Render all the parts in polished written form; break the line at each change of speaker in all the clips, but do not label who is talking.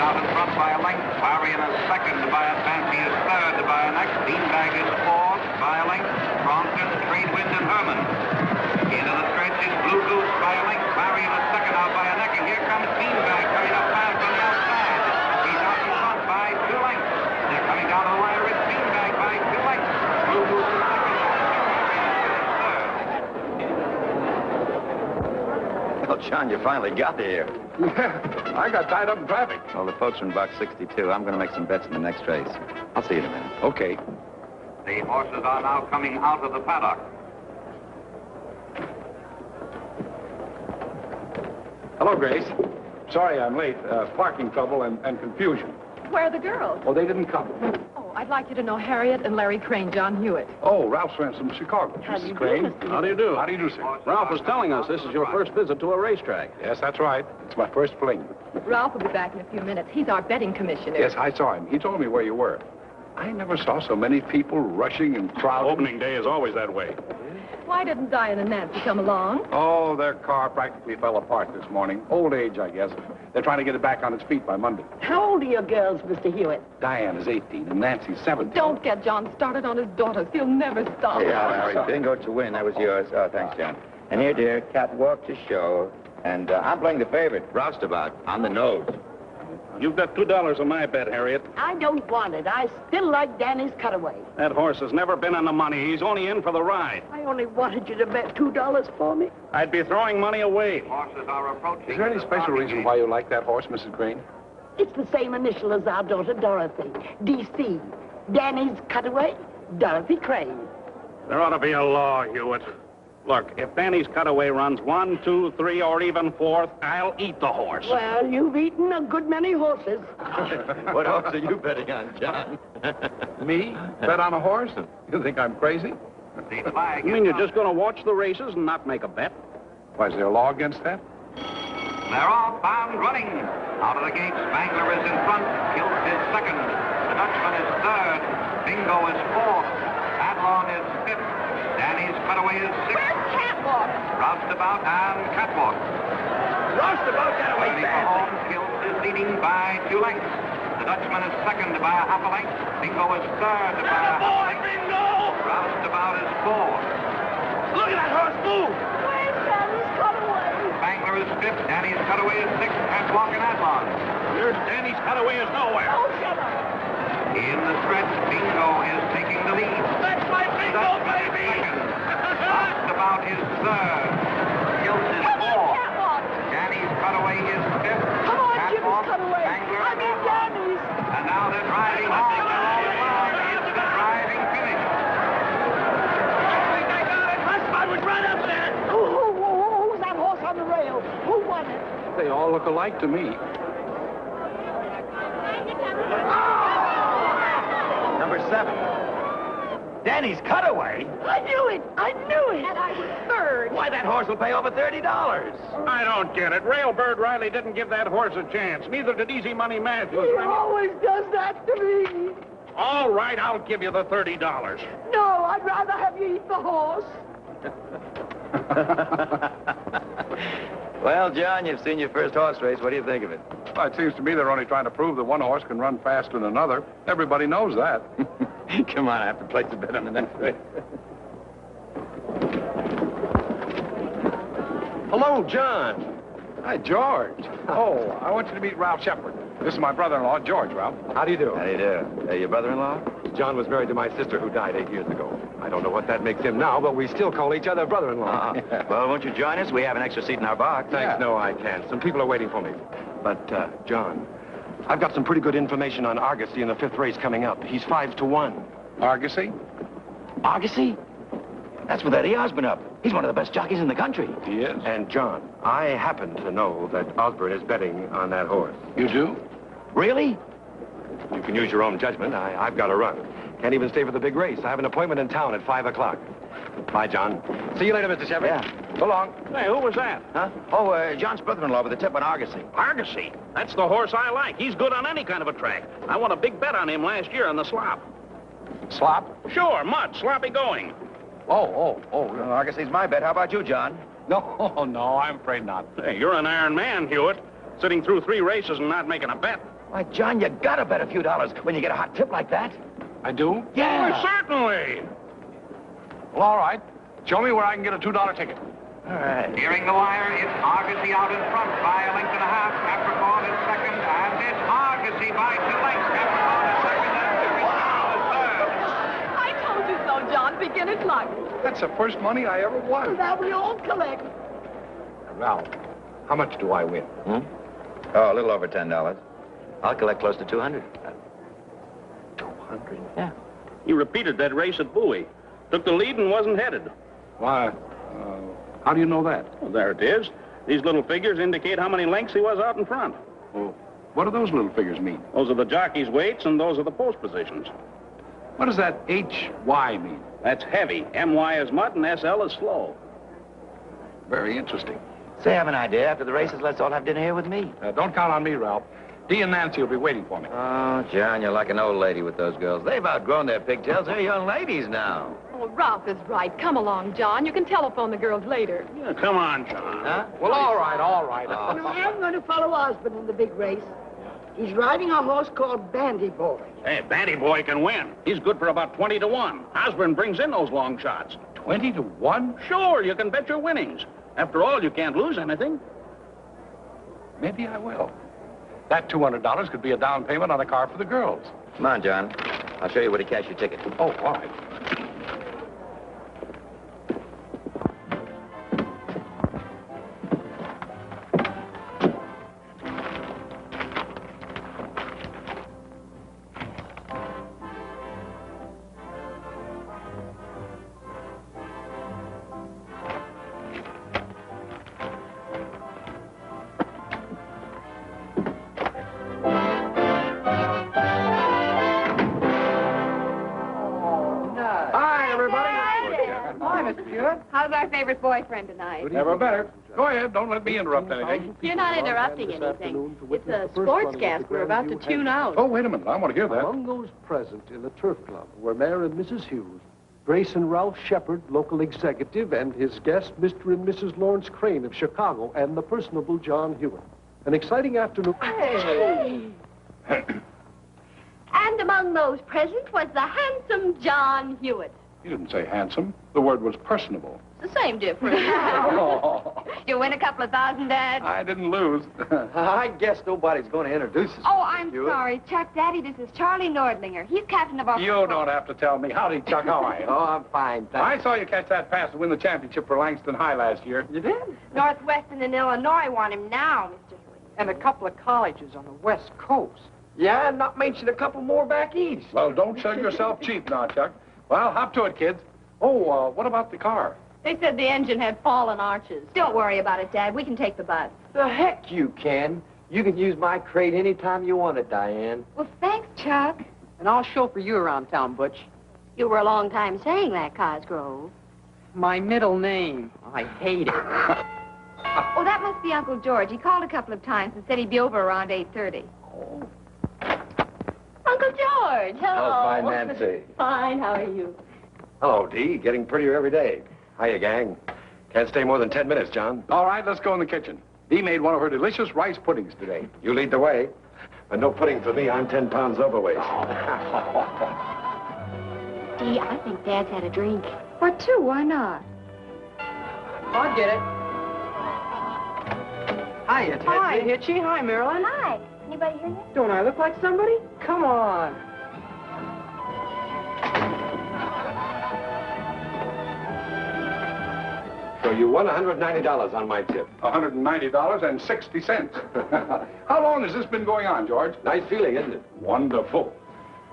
out in front by a length. Varian is second by a fancy is third by a neck. Beanbag is fourth by a length. Crompton, Tradewind, and Herman. Into the stretch is Blue Goose by a length. Varian is second out by a neck. And here comes Beanbag coming up fast on the outside. He's out in front by 2 lengths. They're coming down the wire. It's Beanbag by 2 lengths. Blue Goose is second.
Well, John, you finally got here.
Yeah, I got tied up in traffic.
Well, the folks are in box 62. I'm going to make some bets in the next race. I'll see you in a minute.
Okay.
The horses are now coming out of the paddock.
Hello, Grace. Sorry I'm late. Parking trouble and confusion.
Where are the girls?
Oh, they didn't come.
Oh, I'd like you to know Harriet and Larry Crane, John Hewitt.
Oh, Ralph's friends from Chicago.
How do you do,
Crane.
Mr.
How do you do? How do you do, sir?
Ralph was telling us this is your first visit to a racetrack.
Yes, that's right. It's my first fling.
Ralph will be back in a few minutes. He's our betting commissioner.
Yes, I saw him. He told me where you were. I never saw so many people rushing and crowding.
Opening day is always that way.
Why didn't Diane and Nancy come along?
Oh, their car practically fell apart this morning. Old age, I guess. They're trying to get it back on its feet by Monday.
How old are your girls, Mr. Hewitt?
Diane is 18 and Nancy's 17.
Don't get John started on his daughters. He'll never stop.
Yeah, Larry, bingo to win. That was yours. Oh, thanks, John. And here, dear, catwalk to show. And I'm playing the favorite, Roustabout, on the nose.
You've got $2 on my bet, Harriet.
I don't want it. I still like Danny's Cutaway.
That horse has never been on the money. He's only in for the ride.
I only wanted you to bet $2 for me.
I'd be throwing money away.
Horses are approaching.
Is there any special reason why you like that horse, Mrs. Crane?
It's the same initial as our daughter Dorothy. D.C. Danny's Cutaway, Dorothy Crane.
There ought to be a law, Hewitt. Look, if Danny's Cutaway runs 1, 2, 3, or even 4th, I'll eat the horse.
Well, you've eaten a good many horses.
What horse are you betting on, John?
Me? Bet on a horse? You think I'm crazy?
The flag
You mean you're just going to watch the races and not make a bet?
Why, is there a law against that?
They're all bound running. Out of the gate, Spangler is in front. Kilt is second. The Dutchman is third. Bingo is fourth. Adlon is fifth. Danny's Cutaway is sixth.
Where's Catwalk?
Roustabout and Catwalk.
Roustabout got away
Running for home, Kilt is leading by 2 lengths. The Dutchman is second by a half a length. Bingo is third by a half a length.
Bingo!
Roustabout is fourth.
Look at that horse move!
Where's Danny's Cutaway?
Spangler is fifth. Danny's Cutaway is sixth. Catwalk and Adlon.
Your Danny's Cutaway is nowhere.
Oh, shut up.
In the stretch, Bingo is taking the lead.
That's my bingo, baby!
Roustabout is third. Kilt is
Come on,
fourth.
Catwalk.
Danny's Cutaway is fifth.
Come on, Jim's
Catwalk,
Cutaway.
Spangler,
I
and
mean
Adlon.
Danny's.
And now they're driving home. It's the driving finish.
I think I got it. My spot was right up there.
Who's that horse on the rail? Who won it?
They all look alike to me.
Number 7. Danny's Cutaway?
I knew it. I knew it.
And I was third.
Why, that horse will pay over $30.
I don't get it. Railbird Riley didn't give that horse a chance. Neither did Easy Money Matthews.
He always does that to me.
All right, I'll give you the $30.
No, I'd rather have you eat the horse.
Well, John, you've seen your first horse race. What do you think of it?
Well, it seems to me they're only trying to prove that one horse can run faster than another. Everybody knows that.
Come on, I have to place a bet on the next race.
Hello, John.
Hi, George. Oh, I want you to meet Ralph Shepard. This is my brother-in-law, George, Ralph.
How do you do?
How do you do? Your brother-in-law?
John was married to my sister who died 8 years ago. I don't know what that makes him now, but we still call each other brother-in-law.
Well, won't you join us? We have an extra seat in our box.
Thanks, no, I can't. Some people are waiting for me. But, John, I've got some pretty good information on Argosy in the 5th race coming up. He's 5-1.
Argosy?
Argosy? That's with Eddie Osborne up. He's one of the best jockeys in the country.
He is.
And, John, I happen to know that Osborne is betting on that horse.
You do?
Really?
You can use your own judgment. I've got to run. Can't even stay for the big race. I have an appointment in town at 5 o'clock. Bye, John. See you later, Mr. Shepard.
Yeah.
So long.
Hey, who was that?
Huh? Oh, John's brother-in-law with the tip on Argosy.
Argosy. That's the horse I like. He's good on any kind of a track. I won a big bet on him last year on the slop.
Slop?
Sure, mud, sloppy going.
Oh.
Argosy's my bet. How about you, John?
No, I'm afraid not.
Hey, you're an iron man, Hewitt. Sitting through 3 races and not making a bet.
Why, John, you gotta bet a few dollars when you get a hot tip like that.
I do?
Yeah.
Oh, certainly.
Well, all right. Show me where I can get a $2 ticket.
All right.
Nearing the wire, it's Argosy out in front by a length and a half. Capricorn is second, and it's Argosy by 2 lengths. Capricorn is second, and Capricorn is third.
I told you so, John. Beginner's luck.
That's the first money I ever won.
That we all collect.
Ralph, how much do I win?
Oh, a little over $10. I'll collect close to 200.
200?
Yeah.
He repeated that race at Bowie. Took the lead and wasn't headed.
Why, how do you know that?
Well, there it is. These little figures indicate how many lengths he was out in front.
Well, what do those little figures mean?
Those are the jockey's weights, and those are the post positions.
What does that HY mean?
That's heavy. MY is mud, and SL is slow.
Very interesting.
Say, I have an idea. After the races, let's all have dinner here with me.
Don't count on me, Ralph. Dee and Nancy will be waiting for me.
Oh, John, you're like an old lady with those girls. They've outgrown their pigtails. They're young ladies now.
Oh, Ralph is right. Come along, John. You can telephone the girls later.
Yeah, come on, John.
Huh?
Well, all right, all right.
No, I'm going to follow Osborne in the big race. He's riding a horse called Bandy Boy.
Hey, Bandy Boy can win. He's good for about 20 to 1. Osborne brings in those long shots.
20 to 1?
Sure, you can bet your winnings. After all, you can't lose anything.
Maybe I will. That $200 could be a down payment on a car for the girls.
Come on, John. I'll show you where to cash your ticket.
Oh, all right.
How's our favorite boyfriend tonight?
Never better. Go ahead. Don't let me interrupt anything.
You're not interrupting anything. It's a sportscast. We're about to tune out.
Oh, wait a minute. I want to hear that.
Among those present in the Turf Club were Mayor and Mrs. Hughes, Grace and Ralph Shepard, local executive, and his guests, Mr. and Mrs. Lawrence Crane of Chicago, and the personable John Hewitt. An exciting afternoon.
Hey. And among those present was the handsome John Hewitt.
You didn't say handsome. The word was personable.
It's the same difference. You win a couple of thousand, Dad?
I didn't lose.
I guess nobody's going to introduce us.
Oh, I'm sorry. Chuck, Daddy, this is Charlie Nordlinger. He's captain of our...
You don't have to tell me. Howdy, Chuck. How are you?
Oh, I'm fine, thanks.
I saw you catch that pass to win the championship for Langston High last year.
You did?
Northwestern and Illinois want him now, Mr. Hewitt.
And a couple of colleges on the West Coast.
Yeah, and not mention a couple more back east.
Well, don't sell yourself cheap now, Chuck. Well, hop to it, kids. Oh, what about the car?
They said the engine had fallen arches. Don't worry about it, Dad. We can take the bus.
The heck you can. You can use my crate anytime you want it, Diane.
Well, thanks, Chuck.
And I'll chauffeur you around town, Butch.
You were a long time saying that, Cosgrove.
My middle name. I hate it.
Oh, that must be Uncle George. He called a couple of times and said he'd be over around 8:30.
Oh.
Uncle George, hello.
How's my Nancy?
Fine, how are you?
Hello, Dee. Getting prettier every day. Hiya, gang. Can't stay more than 10 minutes, John.
All right, let's go in the kitchen. Dee made one of her delicious rice puddings today.
You lead the way. But no pudding for me. I'm 10 pounds overweight.
Dee, I think Dad's had a drink. Or two, why not?
I'll get it. Hiya, Ted.
Hi.
Hitchy. Hi, Marilyn.
Hi. Anybody here yet?
Don't I look like somebody? Come on.
So you won $190 on my tip.
$190.60. How long has this been going on, George?
Nice feeling, isn't it?
Wonderful.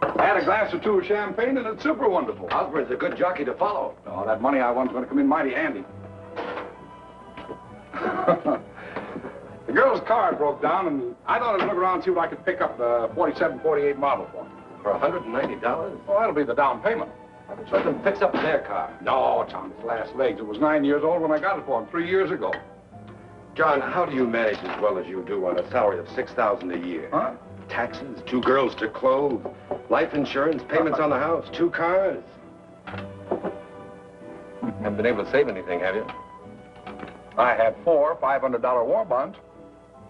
I had a glass or two of champagne, and it's super wonderful.
Osborne's a good jockey to follow.
Oh, that money I won's going to come in mighty handy. The girl's car broke down, and I thought I'd look around and see what I could pick up the 47, 48 model for.
For $190?
Well, that'll be the down payment.
Let them fix up their car.
No, it's on its last legs. It was 9 years old when I got it for him 3 years ago.
John, how do you manage as well as you do on a salary of $6,000 a year?
Huh?
Taxes, 2 girls to clothe, life insurance, payments on the house, 2 cars. Haven't been able to save anything, have you?
I had 4 $500 war bonds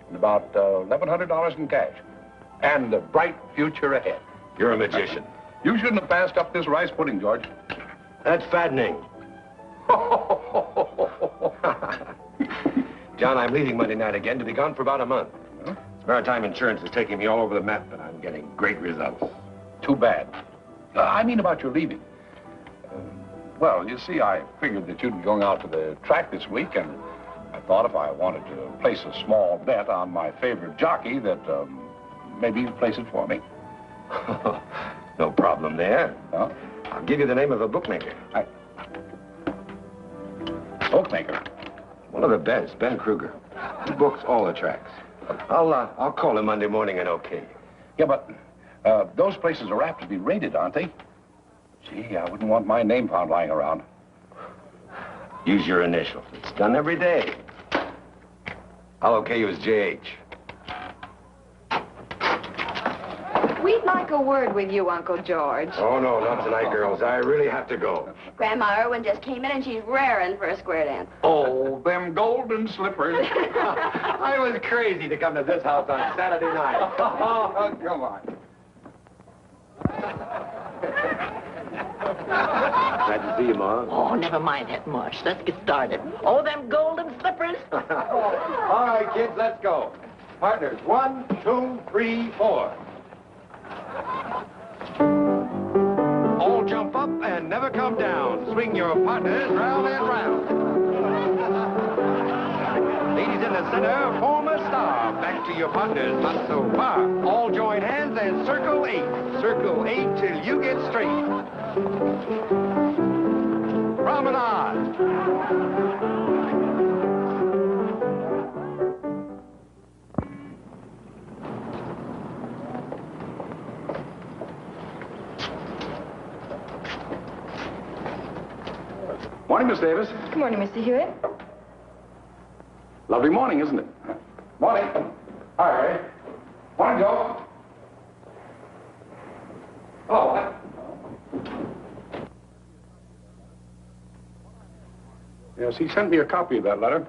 and about $1,100 in cash. and a bright future ahead.
You're a magician.
You shouldn't have passed up this rice pudding, George.
That's fattening. John, I'm leaving Monday night again to be gone for about a month. Huh? Maritime Insurance is taking me all over the map, and I'm getting great results.
Too bad. I mean about your leaving. Well, you see, I figured that you'd be going out to the track this week, and I thought if I wanted to place a small bet on my favorite jockey that maybe you'd place it for me.
No problem there.
Huh?
I'll give you the name of a bookmaker.
Bookmaker?
One of the best, Ben Kruger. He books all the tracks. I'll call him Monday morning and okay.
Yeah, but those places are apt to be raided, aren't they? Gee, I wouldn't want my name found lying around.
Use your initials. It's done every day. I'll okay you as JH.
We'd like a word with you, Uncle George.
Oh, no, not tonight, girls. I really have to go.
Grandma Irwin just came in and she's raring for a square dance.
Oh, them golden slippers.
I was crazy to come to this house on Saturday night.
Oh, come on.
Glad to see you, Ma.
Oh, never mind that much. Let's get started. Oh, them golden slippers.
All right, kids, let's go. Partners, 1, 2, 3, 4. All jump up and never come down. Swing your partners round and round. Ladies in the center, form a star. Back to your partners, not so far. All join hands and circle 8. Circle 8 till you get straight. Promenade.
Morning, Miss Davis.
Good morning, Mr. Hewitt.
Lovely morning, isn't it? Morning. Hi, Ray. Morning, Joe. Oh. Yes, he sent me a copy of that letter.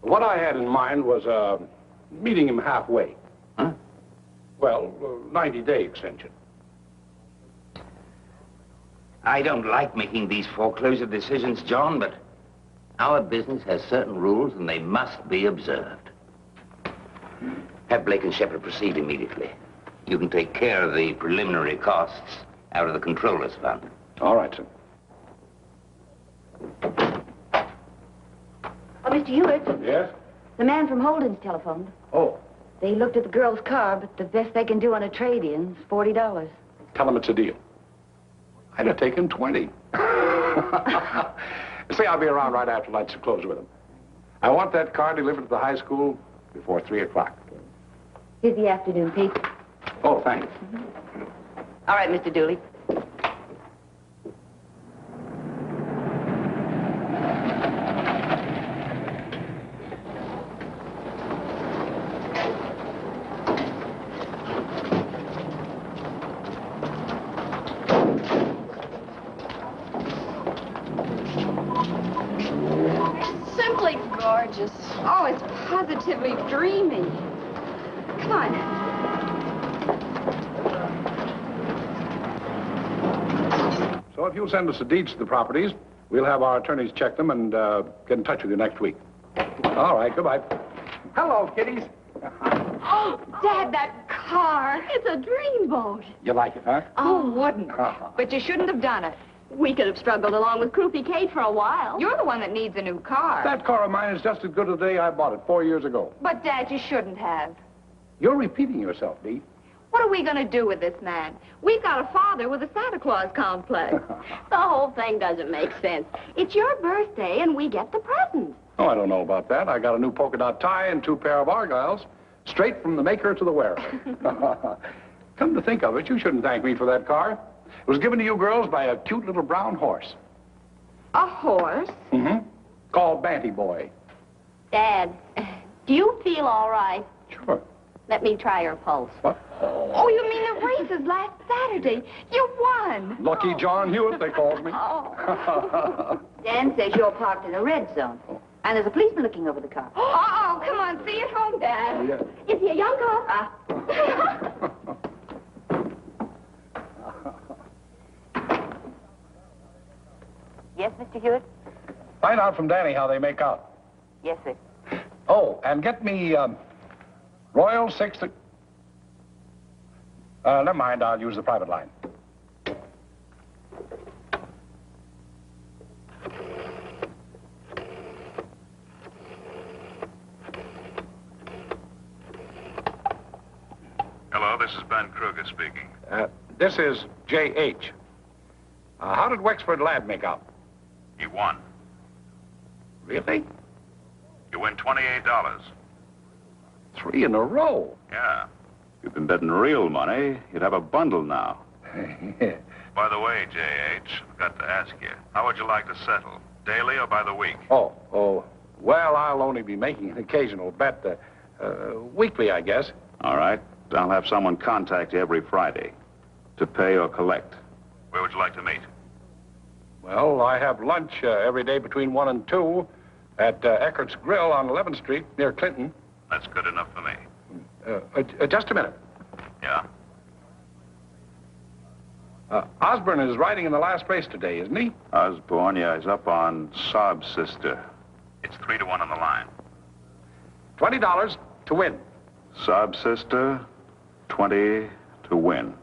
What I had in mind was meeting him halfway.
Huh?
Well, 90-day extension.
I don't like making these foreclosure decisions, John, but our business has certain rules and they must be observed. Have Blake and Shepard proceed immediately. You can take care of the preliminary costs out of the controller's fund.
All right, sir.
Oh, Mr. Hewitt,
Yes?
the man from Holden's telephoned.
Oh,
They looked at the girl's car, but the best they can do on a trade-in is $40.
tell him it's a deal. I'd have taken 20. Say, I'll be around right after lunch to close with him. I want that car delivered to the high school before 3 o'clock.
Here's the afternoon paper.
Oh, thanks.
All right, Mr. Dooley.
Simply gorgeous. Oh, it's positively dreamy. Come on.
So if you'll send us the deeds to the properties, we'll have our attorneys check them and get in touch with you next week. All right, goodbye. Hello, kiddies.
Oh, Dad, that car. It's a dreamboat.
You like it, huh?
Oh, wouldn't. But you shouldn't have done it.
We could have struggled along with Croupy Kate for a while.
You're the one that needs a new car.
That car of mine is just as good as the day I bought it 4 years ago.
But, Dad, you shouldn't have.
You're repeating yourself, Dee.
What are we going to do with this man? We've got a father with a Santa Claus complex.
The whole thing doesn't make sense. It's your birthday, and we get the present.
Oh, I don't know about that. I got a new polka dot tie and 2 pair of Argyles, straight from the maker to the wearer. Come to think of it, you shouldn't thank me for that car. It was given to you girls by a cute little brown horse.
A horse?
Mm-hmm. Called Banty Boy.
Dad, do you feel all right?
Sure.
Let me try your pulse.
What?
Oh, you mean the races last Saturday? You won.
Lucky John Hewitt, they called me.
Dan says you're parked in a red zone. And there's a policeman looking over the car.
Uh-oh. Oh, come on, see you at home, Dad.
Is he a young cop?
Yes, Mr. Hewitt?
Find out from Danny how they make out.
Yes, sir.
Oh, and get me, Royal 6... never mind, I'll use the private line.
Hello, this is Ben Kruger speaking.
This is J.H. How did Wexford Lad make out?
He won.
Really?
You win $28.
3 in a row.
Yeah. If you've been betting real money, you'd have a bundle now. By the way, J.H., I've got to ask you, how would you like to settle? Daily or by the week?
Oh, well, I'll only be making an occasional bet, weekly, I guess.
All right. I'll have someone contact you every Friday to pay or collect. Where would you like to meet?
Well, I have lunch every day between 1 and 2 at Eckert's Grill on 11th Street near Clinton.
That's good enough for me.
Just a minute.
Yeah?
Osborne is riding in the last race today, isn't he?
Osborne, yeah, he's up on Saab's sister. It's 3-1 on the line.
$20 to win.
Saab's sister, 20 to win.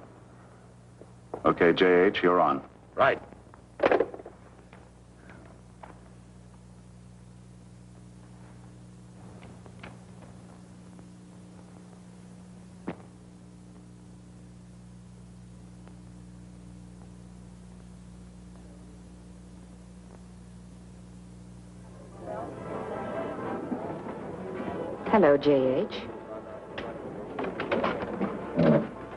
Okay, J.H., you're on.
Right.
Hello, J.H.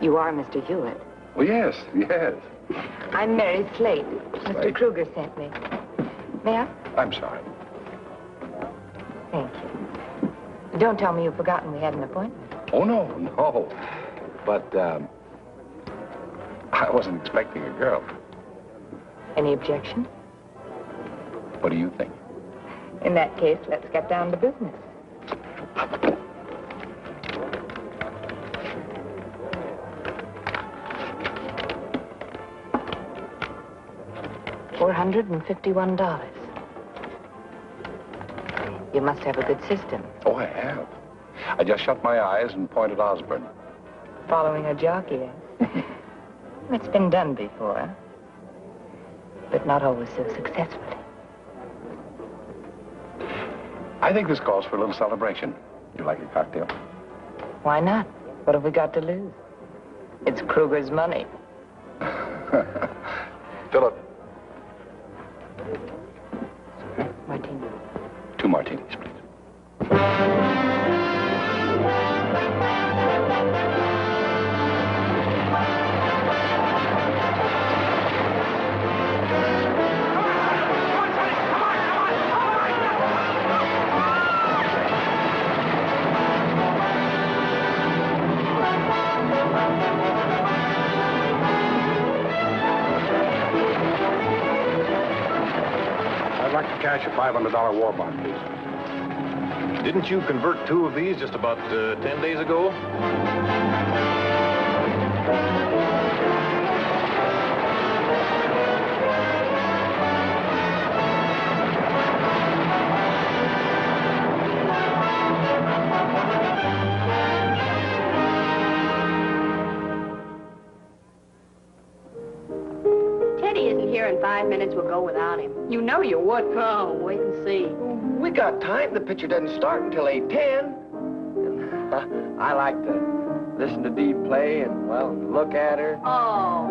You are Mr. Hewitt.
Well, yes.
I'm Mary Slate. Mr. Kruger sent me. May I?
I'm sorry.
Thank you. Don't tell me you've forgotten we had an appointment.
Oh, no. But, I wasn't expecting a girl.
Any objection?
What do you think?
In that case, let's get down to business. $451. You must have a good system.
Oh, I have. I just shut my eyes and pointed Osborne.
Following a jockey, eh? It's been done before, but not always so successfully.
I think this calls for a little celebration. You like a cocktail?
Why not? What have we got to lose? It's Kruger's money.
Philip.
Martini.
2 martinis, please. I'd like to cash a $500 war bond, please.
Didn't you convert 2 of these just about 10 days ago?
Teddy isn't here in 5 minutes. We'll go without him. You know you would. Oh, wait and see.
We got time. The picture doesn't start until 8:10. I like to listen to Dee play and, well, look at her.
Oh.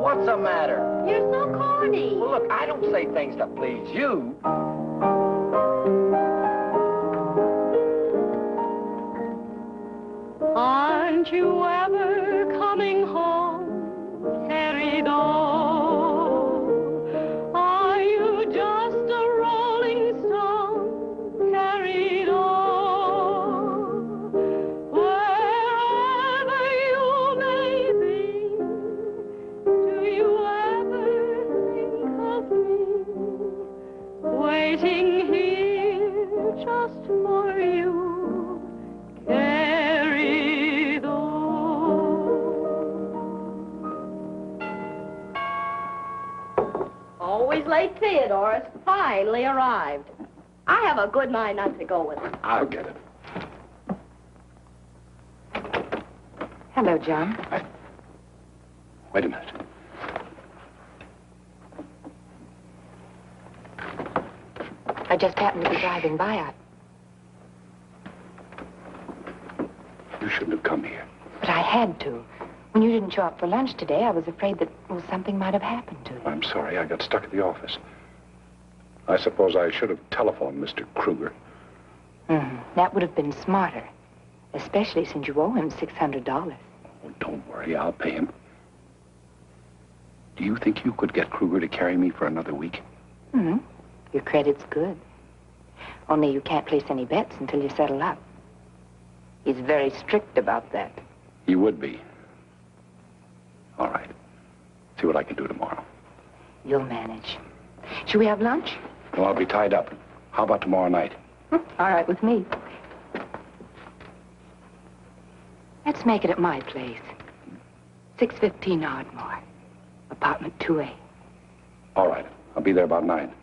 What's the matter?
You're so corny.
Well, look, I don't say things to please you.
Aren't you ever coming home, carried on? Are you just a rolling stone, carried on? Wherever you may be, do you ever think of me? for you carried on.
Always late Theodore's finally arrived. I have a good mind not to go with him.
I'll get it.
Hello, John.
Wait a minute.
I just happened to be driving by.
You shouldn't have come here.
But I had to. When you didn't show up for lunch today, I was afraid that, well, something might have happened to you.
I'm sorry. I got stuck at the office. I suppose I should have telephoned Mr. Kruger.
That would have been smarter, especially since you owe him $600.
Oh, don't worry. I'll pay him. Do you think you could get Kruger to carry me for another week?
Your credit's good. Only you can't place any bets until you settle up. He's very strict about that.
He would be. All right. See what I can do tomorrow.
You'll manage. Should we have lunch?
No, I'll be tied up. How about tomorrow night?
All right with me. Let's make it at my place. 615 Ardmore. Apartment 2A.
All right. I'll be there about 9.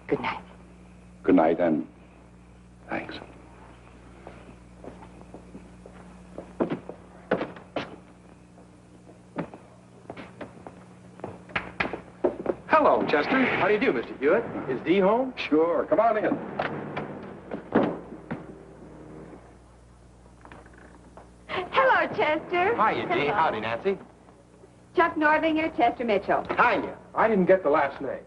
Good night.
Good night, and thanks.
Hello, Chester. How do you do, Mr. Hewitt? Is Dee home?
Sure. Come on in.
Hello, Chester.
Hiya, Dee. Howdy, Nancy.
Chuck Nordlinger, Chester Mitchell.
Hiya. I didn't get the last name.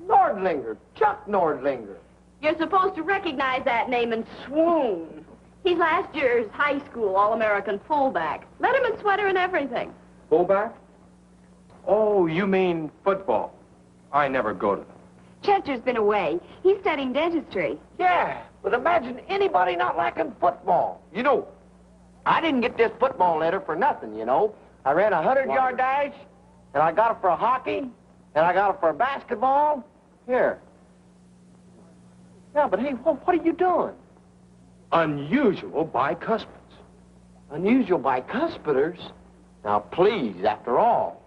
Nordlinger. Chuck Nordlinger.
You're supposed to recognize that name and swoon. He's last year's high school All-American fullback. Letterman sweater and everything.
Fullback? Oh, you mean football. I never go to them.
Chester's been away. He's studying dentistry.
Yeah, but imagine anybody not liking football. You know, I didn't get this football letter for nothing, you know. I ran a 100-yard dash, and I got it for hockey, and I got it for basketball. Here. Yeah, but hey, what are you doing? Unusual bicuspids. Unusual bicuspiders? Now, please, after all.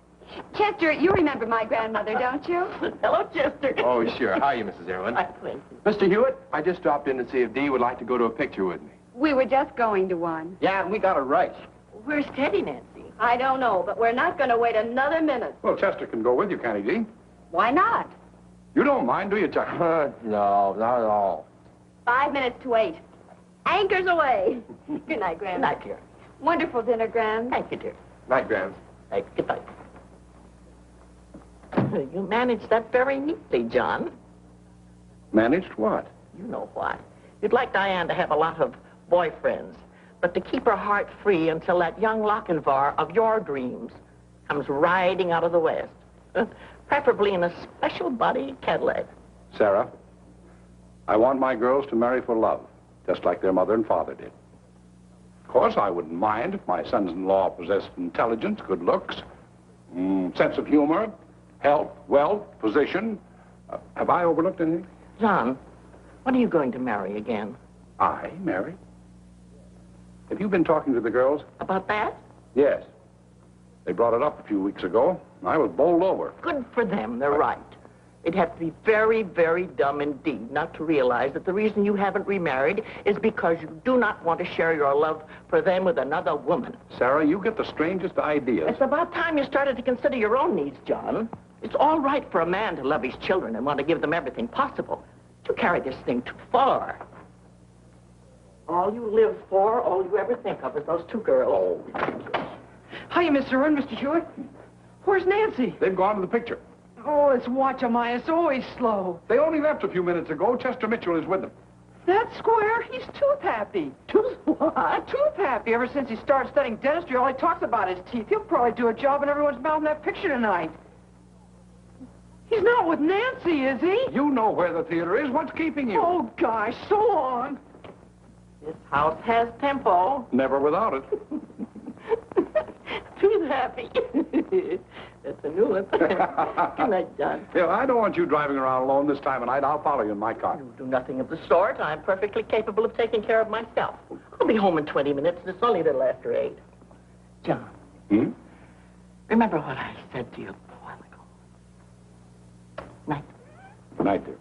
Chester, you remember my grandmother, don't you?
Hello, Chester.
Oh, sure. How are you, Mrs. Irwin? Mr. Hewitt, I just dropped in to see if Dee would like to go to a picture with me.
We were just going to one.
Yeah, and we got it right.
Where's Teddy, Nancy? I don't know, but we're not going to wait another minute.
Well, Chester can go with you, can't he, Dee?
Why not?
You don't mind, do you, Chuck?
No, not at all.
5 minutes to 8. Anchors away. Good night, Graham.
Good night, dear.
Wonderful dinner, Graham.
Thank you, dear.
Night, Graham.
Hey, good night. You managed that very neatly, John.
Managed what?
You know what. You'd like Diane to have a lot of boyfriends, but to keep her heart free until that young Lochinvar of your dreams comes riding out of the west. Preferably in a special body Cadillac.
Sarah, I want my girls to marry for love, just like their mother and father did. Of course, I wouldn't mind if my sons-in-law possessed intelligence, good looks, sense of humor, health, wealth, position. Have I overlooked anything?
John, when are you going to marry again?
I marry? Have you been talking to the girls?
About that?
Yes. They brought it up a few weeks ago. I was bowled over.
Good for them. They're right. It'd have to be very, very dumb indeed not to realize that the reason you haven't remarried is because you do not want to share your love for them with another woman.
Sarah, you get the strangest ideas.
It's about time you started to consider your own needs, John. It's all right for a man to love his children and want to give them everything possible. You carry this thing too far. All you live for, all you ever think of is those two girls.
Oh.
Hiya, Mr. Irwin, Mr. Hewitt. Where's Nancy?
They've gone to the picture.
Oh, let's watch 'em, it's always slow.
They only left a few minutes ago. Chester Mitchell is with them.
That square, he's tooth happy.
Tooth what?
Tooth happy. Ever since he started studying dentistry, all he talks about is teeth. He'll probably do a job in everyone's mouth in that picture tonight. He's not with Nancy, is he?
You know where the theater is. What's keeping you?
Oh, gosh, so long.
This house has tempo.
Never without it.
Tooth happy. It's a new one. Good night, John.
Yeah, I don't want you driving around alone this time of night. I'll follow you in my car.
You do nothing of the sort. I'm perfectly capable of taking care of myself. I'll be home in 20 minutes, and it's only a little after 8. John.
Hmm?
Remember what I said to you a while ago. Night.
Good night, dear.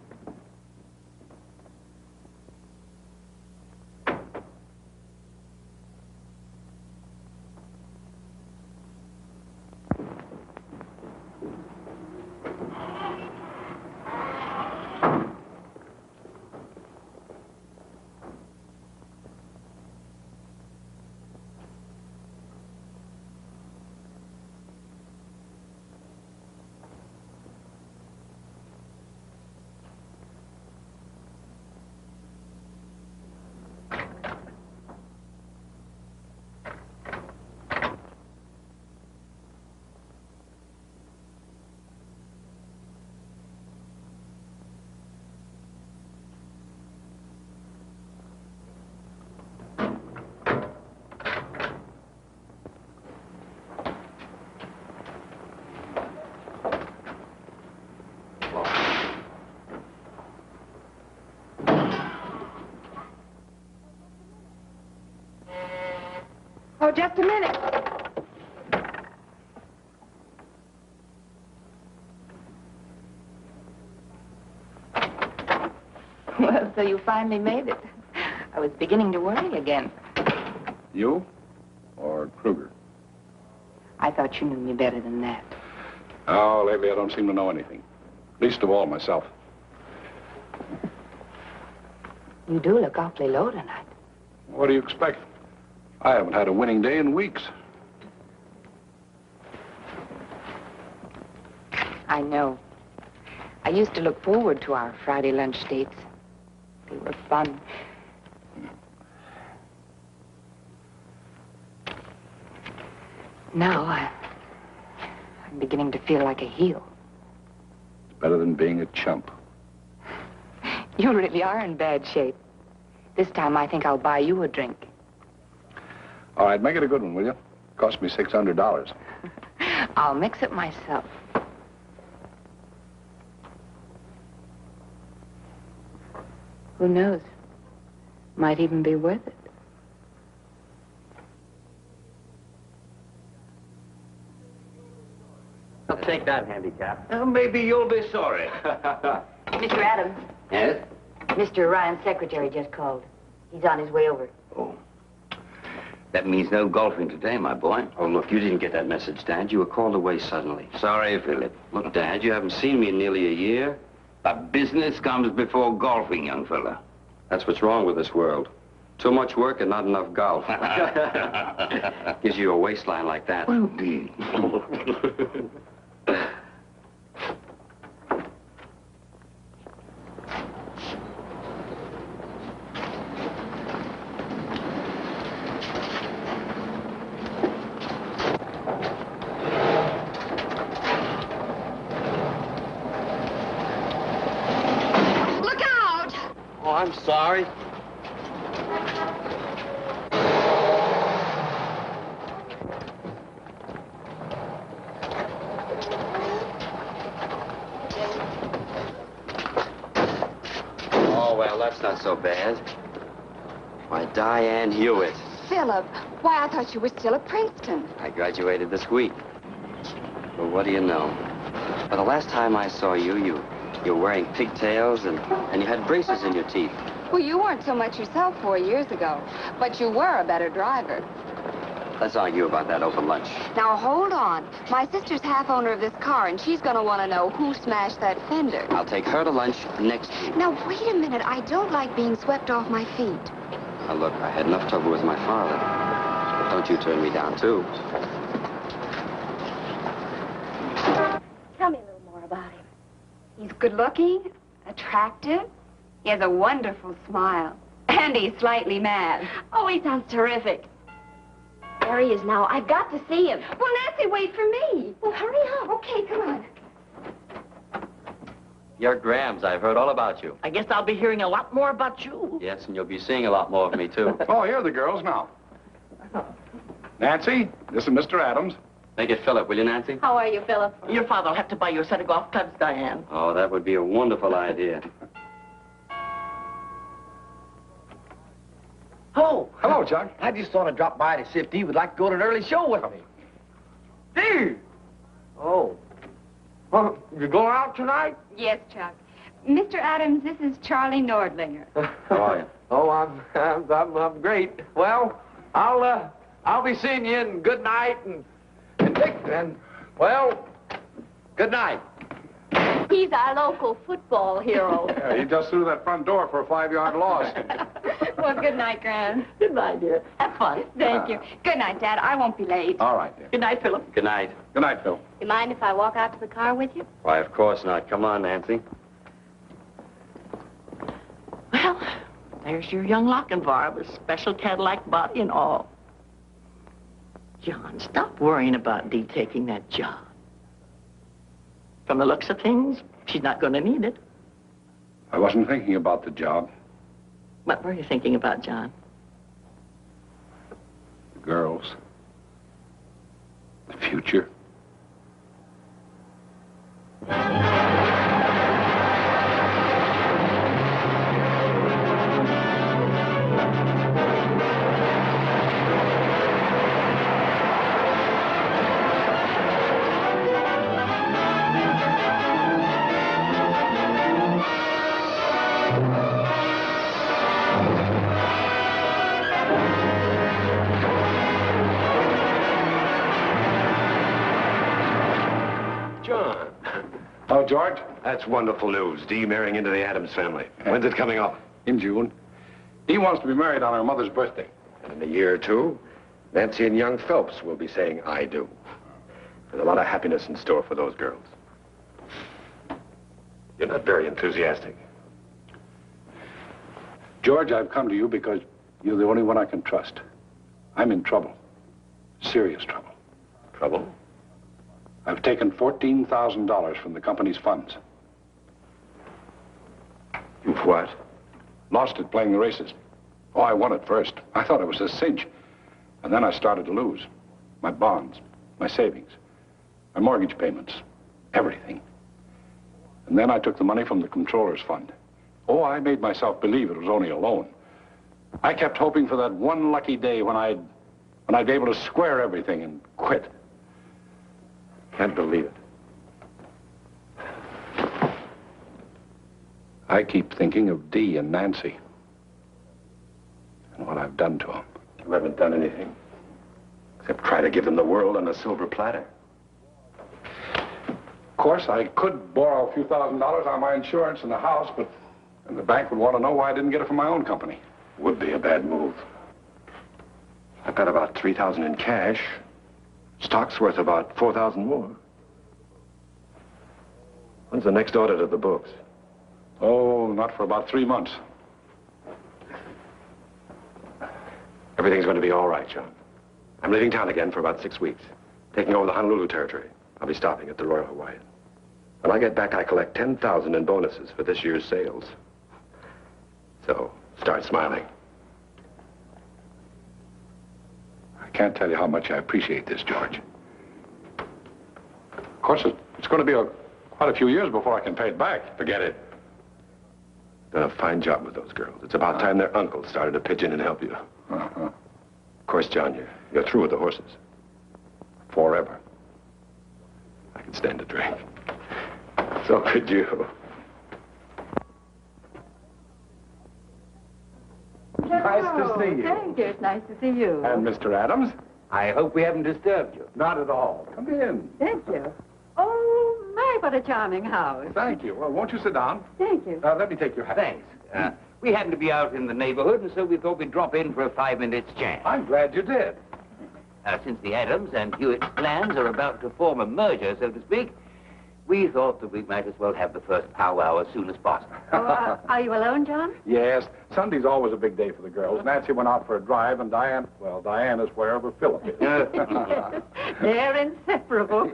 Oh, just a minute.
Well, so you finally made it. I was beginning to worry again.
You or Kruger?
I thought you knew me better than that.
Oh, lately I don't seem to know anything. Least of all myself.
You do look awfully low tonight.
What do you expect? I haven't had a winning day in weeks.
I know. I used to look forward to our Friday lunch dates. They were fun. Now, I'm beginning to feel like a heel.
It's better than being a chump.
You really are in bad shape. This time, I think I'll buy you a drink.
All right, make it a good one, will you? Cost me $600.
I'll mix it myself. Who knows? Might even be worth it.
I'll take that handicap.
Maybe you'll be sorry.
Mr. Adams.
Yes?
Mr. Ryan's secretary just called. He's on his way over.
Oh. That means no golfing today, my boy.
Oh, look, you didn't get that message, Dad. You were called away suddenly.
Sorry, Philip.
Look, Dad, you haven't seen me in nearly a year.
But business comes before golfing, young fella.
That's what's wrong with this world. Too much work and not enough golf. Gives you a waistline like that.
Well, be.
I'm sorry. Oh, well, that's not so bad. Why, Diane Hewitt.
Philip, why, I thought you were still at Princeton.
I graduated this week. Well, what do you know? Well, the last time I saw you, you were wearing pigtails and you had braces in your teeth.
Well, you weren't so much yourself 4 years ago, but you were a better driver.
Let's argue about that over lunch.
Now, hold on. My sister's half owner of this car, and she's going to want to know who smashed that fender.
I'll take her to lunch next week.
Now, wait a minute. I don't like being swept off my feet.
Now, look, I had enough trouble with my father. But don't you turn me down, too.
Tell me a little more about him. He's good-looking, attractive. He has a wonderful smile. And he's slightly mad.
Oh, he sounds terrific. There he is now. I've got to see him.
Well, Nancy, wait for me.
Well, hurry up.
Okay, come on.
You're Grams. I've heard all about you.
I guess I'll be hearing a lot more about you.
Yes, and you'll be seeing a lot more of me, too.
Oh, here are the girls now. Nancy, this is Mr. Adams.
Make it Philip, will you, Nancy?
How are you, Philip?
Your father will have to buy you a set of golf clubs, Diane.
Oh, that would be a wonderful idea.
Oh,
hello, Chuck.
I just thought I'd drop by to see if Dee would like to go to an early show with me. Dee! Oh. Well, you going out tonight?
Yes, Chuck. Mr. Adams, this is Charlie Nordlinger.
How are you?
Oh, I'm great. Well, I'll be seeing you, and good night, and Dick, and, well, good night.
He's our local football hero.
Yeah, he just threw that front door for a 5-yard loss.
Well, good night, Gran.
Good night, dear. Have fun.
Thank you. Good night, Dad. I won't be late.
All right, dear.
Good night, Philip.
Good night.
Good night, Phil.
You mind if I walk out to the car with you?
Why, of course not. Come on, Nancy.
Well, there's your young Lochinvar with special Cadillac body and all. John, stop worrying about Dee taking that job. From the looks of things, she's not going to need it.
I wasn't thinking about the job.
What were you thinking about, John?
The girls. The future.
John.
Oh, George?
That's wonderful news. Dee marrying into the Adams family. When's it coming up?
In June. He wants to be married on her mother's birthday.
And in a year or two, Nancy and young Phelps will be saying, I do. There's a lot of happiness in store for those girls. You're not very enthusiastic.
George, I've come to you because you're the only one I can trust. I'm in trouble. Serious trouble.
Trouble?
I've taken $14,000 from the company's funds.
You've what?
Lost it playing the races. Oh, I won it first. I thought it was a cinch. And then I started to lose. My bonds, my savings, my mortgage payments, everything. And then I took the money from the controller's fund. Oh, I made myself believe it was only a loan. I kept hoping for that one lucky day when I'd be able to square everything and quit.
Can't believe it.
I keep thinking of Dee and Nancy and what I've done to them.
You haven't done anything except try to give them the world on a silver platter.
Of course, I could borrow a few $1,000s on my insurance and the house, but then the bank would want to know why I didn't get it from my own company.
Would be a bad move. I've got about $3,000 in cash. Stock's worth about $4,000 more. When's the next audit of the books?
Oh, not for about 3 months.
Everything's going to be all right, John. I'm leaving town again for about 6 weeks, taking over the Honolulu territory. I'll be stopping at the Royal Hawaiian. When I get back, I collect $10,000 in bonuses for this year's sales. So, start smiling.
I can't tell you how much I appreciate this, George. Of course, it's going to be quite a few years before I can pay it back.
Forget it. Done a fine job with those girls. It's about time their uncle started to pitch in and help you. Of course, John, you're through with the horses.
Forever.
I could stand a drink. So could you.
Nice to see you.
Thank you. It's nice to see you.
And Mr. Adams?
I hope we haven't disturbed you.
Not at all. Come in.
Thank you. Oh, my, what a charming house.
Thank you. Well, won't you sit down?
Thank you.
Let me take your hat.
Thanks. We happened to be out in the neighborhood, and so we thought we'd drop in for a 5-minute chat.
I'm glad you did.
Since the Adams and Hewitt plans are about to form a merger, so to speak, we thought that we might as well have the first powwow as soon as possible.
Oh, are you alone, John?
Yes. Sunday's always a big day for the girls. Nancy went out for a drive, and Diane is wherever Philip is.
They're inseparable.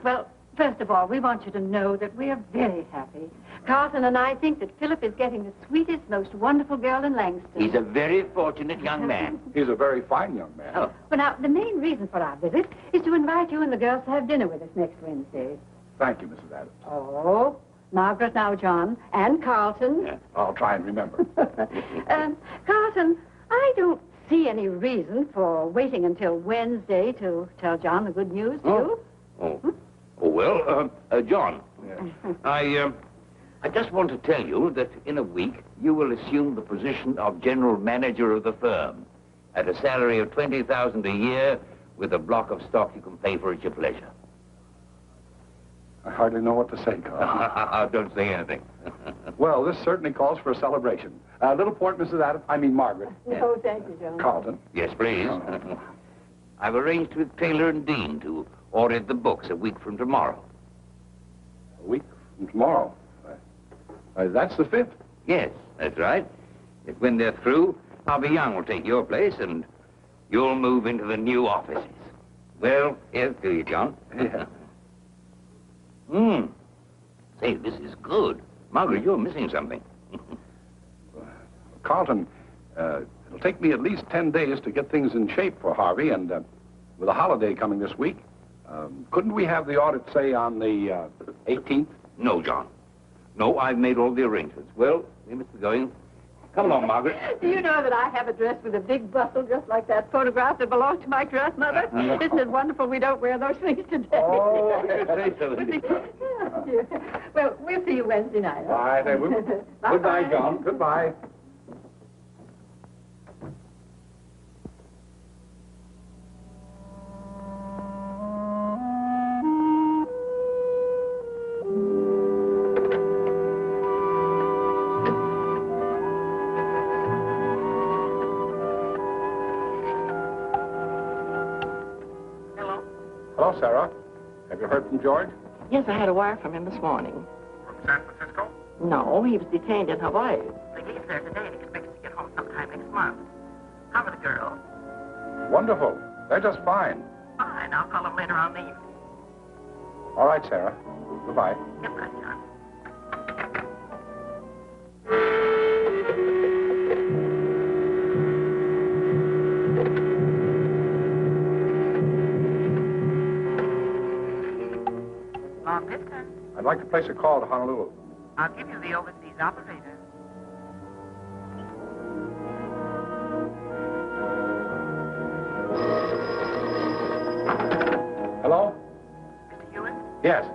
Well,
First of all, we want you to know that we are very happy. Carlton and I think that Philip is getting the sweetest, most wonderful girl in Langston.
He's a very fortunate young man.
He's a very fine young man.
Oh.
Well, now, the main reason for our visit is to invite you and the girls to have dinner with us next Wednesday.
Thank you, Mrs. Adams.
Oh, Margaret now, John, and Carlton.
Yeah, I'll try and remember.
Carlton, I don't see any reason for waiting until Wednesday to tell John the good news, do you?
Oh, well, John, I just want to tell you that in a week you will assume the position of general manager of the firm at a salary of $20,000 a year with a block of stock you can pay for at your pleasure.
I hardly know what to say, Carl.
Don't say anything.
Well, this certainly calls for a celebration. A little port, Mrs. Adams. I mean, Margaret.
No, thank you, John.
Carlton.
Yes, please. I've arranged with Taylor and Dean to order the books a week from tomorrow.
A week from tomorrow? That's the 5th?
Yes, that's right. If when they're through, Harvey Young will take your place and you'll move into the new offices. Well, here's to you, John.
Yeah.
Say, this is good. Margaret, you're missing something.
Carlton, it'll take me at least 10 days to get things in shape for Harvey, and with a holiday coming this week, couldn't we have the audit, say, on the 18th?
No, John. No, I've made all the arrangements. Well, we must be going. Come along, Margaret.
Do you know that I have a dress with a big bustle just like that photograph that belonged to my dressmother? Isn't it wonderful we don't wear those things today?
Oh, say so.
Well, we'll see you Wednesday night.
All right, I will. Goodbye, John. Goodbye. Hello, Sarah. Have you heard from George?
Yes, I had a wire from him this morning.
From San Francisco?
No, he was detained in Hawaii. He leaves there today and expects to get home sometime next month. How are the girls?
Wonderful. They're just fine.
Fine. I'll call them later on in the evening.
All right, Sarah. Goodbye.
Goodbye, John.
Long distance.
I'd like to place a call to Honolulu.
I'll give you the overseas operator.
Hello?
Mr. Hewitt?
Yes.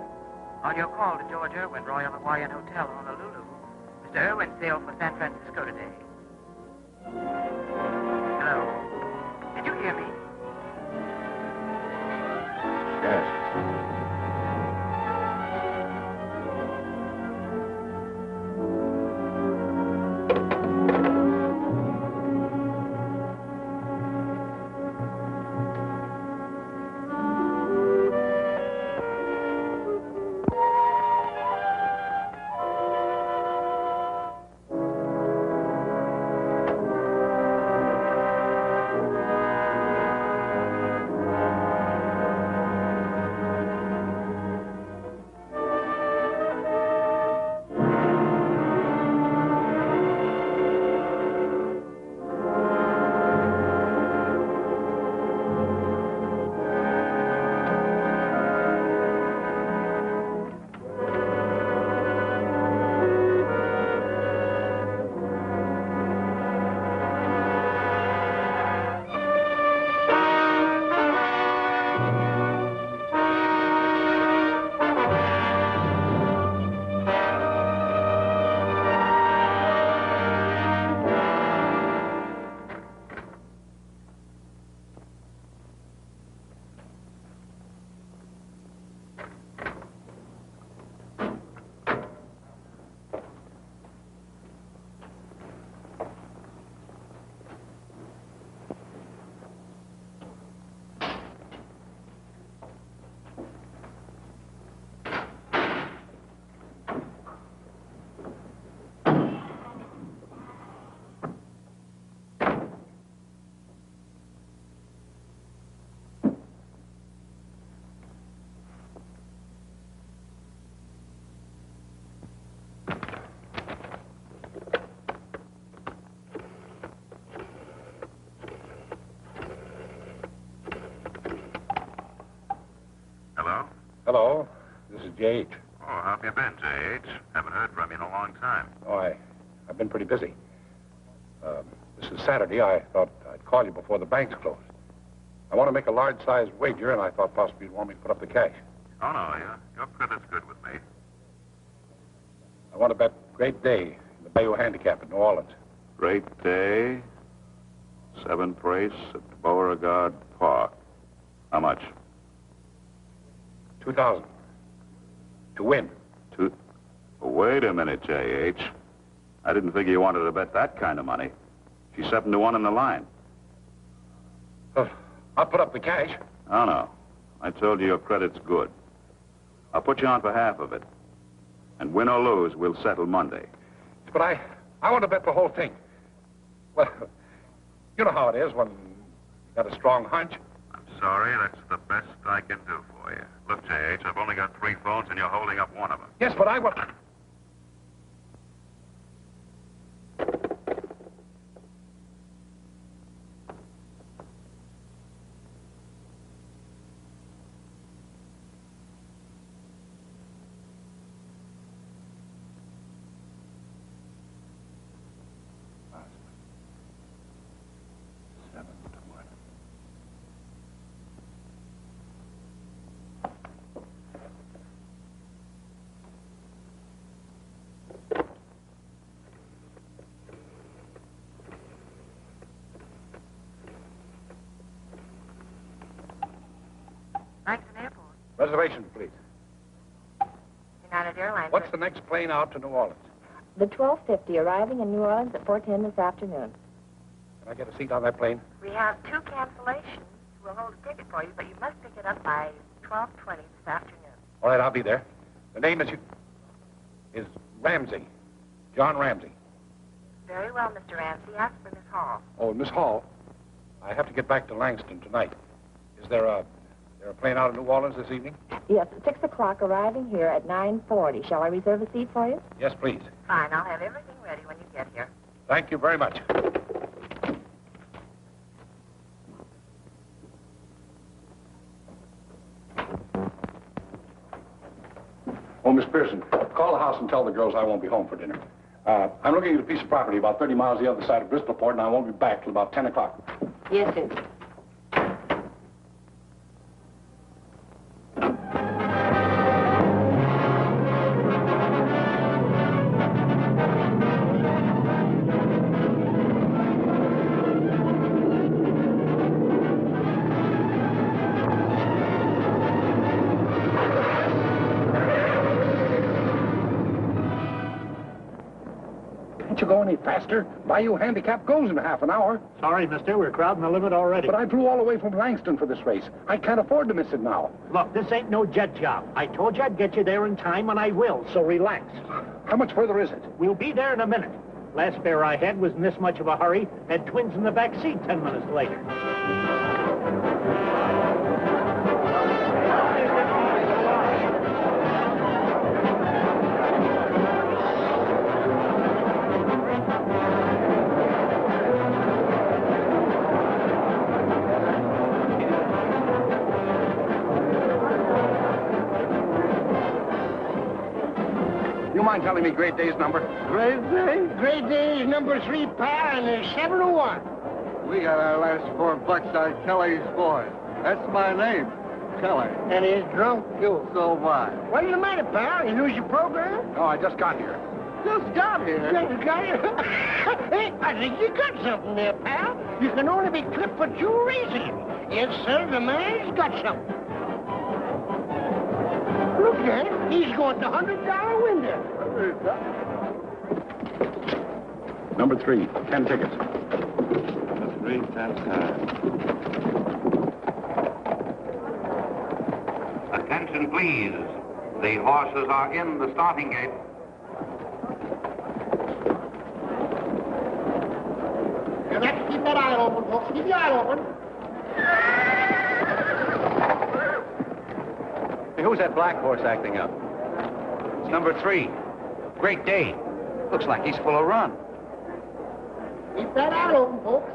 On your call to George Irwin, Royal Hawaiian Hotel, Honolulu. Mr. Irwin sailed for San Francisco today. Hello? Did you hear me?
Yes. Hello, this is J.H.
Oh, how have you been, J.H.? Haven't heard from you in a long time.
Oh, I've been pretty busy. This is Saturday. I thought I'd call you before the banks close. I want to make a large-sized wager, and I thought possibly you'd want me to put up the cash.
Oh, no, your credit's good with me.
I want to bet Great Day in the Bayou Handicap in New Orleans.
Great Day, 7th race at Beauregard Park. How much?
2,000. To win.
Wait a minute, J.H. I didn't figure you wanted to bet that kind of money. She's 7-1 in the line.
I'll put up the cash.
Oh, no. I told you your credit's good. I'll put you on for half of it. And win or lose, we'll settle Monday.
But I want to bet the whole thing. Well, you know how it is when you got a strong hunch.
I'm sorry, that's the best I can do for you. Look, J.H., I've only got 3 phones, and you're holding up one of them.
Yes, but I want...
Langston Airport.
Reservation, please.
United Airlines.
What's the next plane out to New Orleans?
The 12:50 arriving in New Orleans at 4:10 this afternoon.
Can I get a seat on that plane?
We have 2 cancellations. We'll hold a ticket for you, but you must pick it up by 12:20 this afternoon.
All right, I'll be there. The name is Ramsey. John Ramsey.
Very well, Mr. Ramsey. Ask for Miss Hall.
Oh, Miss Hall, I have to get back to Langston tonight. Is there a plane out of New Orleans this evening?
Yes, 6 o'clock arriving here at 9:40. Shall I reserve a seat for you?
Yes, please.
Fine. I'll have everything ready when you get here.
Thank you very much. Oh, Miss Pearson, call the house and tell the girls I won't be home for dinner. I'm looking at a piece of property about 30 miles the other side of Bristolport, and I won't be back till about 10 o'clock.
Yes, sir.
Can't you go any faster? Bayou Handicap goes in half an hour.
Sorry, mister, we're crowding the limit already.
But I flew all the way from Langston for this race. I can't afford to miss it now.
Look, this ain't no jet job. I told you I'd get you there in time, and I will, so relax.
How much further is it?
We'll be there in a minute. Last fare I had was in this much of a hurry. Had twins in the back seat 10 minutes later.
You mind telling me Great Day's number?
Great Day? Great Day is number 3, pal, and there's 7 to 1.
We got our last $4 on Kelly's boy. That's my name, Kelly.
And he's drunk, too.
So am I.
What's the matter, pal? You lose your program?
No, I just got here.
Just got here.
Just got here? Hey, I think you got something there, pal. You can only be clipped for 2 reasons. Yes, sir, the man's got something. Look at him. He's going to $100 window.
Number 3, 10 tickets.
That's 3 times time.
Attention, please. The horses are in the starting gate.
And let's keep that eye open, folks. Keep your eye open.
Hey, who's that black horse acting up?
It's number 3. Great Day. Looks like he's full of run.
Keep that eye open, folks.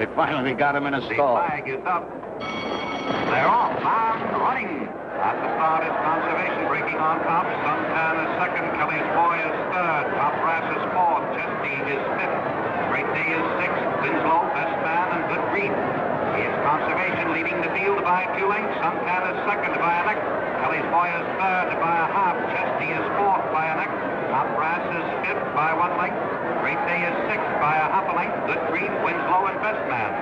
They finally got him in a stall.
The flag is up. They're off. Cahn running. At the start is Conservation breaking on top. Cahn is second. Kelly's Boy is third. Top Brass is fourth. Chesty is fifth. Great Day is sixth. Winslow, Best Man, and Good Grief. It's Conservation leading the field by 2 lengths. Cahn is second by a neck. Kelly's Boy is third by a half. Chesty is fourth by a neck. Top Brass is fifth by 1 length. Great Day is sixth by a half a length. Good Grief, Winslow, and Best Man.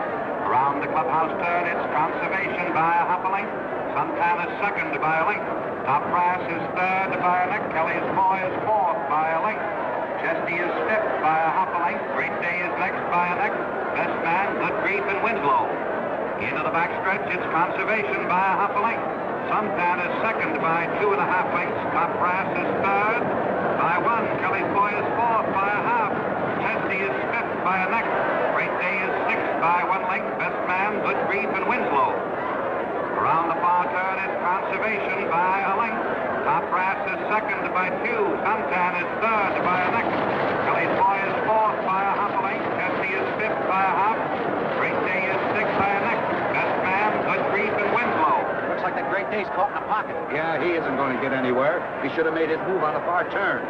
Around the clubhouse turn, it's Conservation by a half a length. Cahn is second by a length. Top Brass is third by a neck. Kelly's Boy is fourth by a length. Chesty is fifth by a half a length. Great Day is next by a neck. Best Man, Good Grief, and Winslow. Into the backstretch, it's Conservation by a half a length. Cahn is second by 2.5 lengths. Top Brass is third by 1. Kelly's Boy is fourth by a half. Chesty is fifth by a neck. Great Day is sixth by 1 length. Best Man, Good Grief, and Winslow. Around the far turn, it's Conservation by a length. Top Brass is second by 2. Cahn is third by a neck. Kelly's Boy is fourth by a half a length. Chesty is fifth by a half. Great Day is sixth by a neck. Best Man, Good Grief, and Winslow.
Looks like the Great Day's caught in a pocket. Yeah, he isn't going to get anywhere. He should have made his move on the far turn.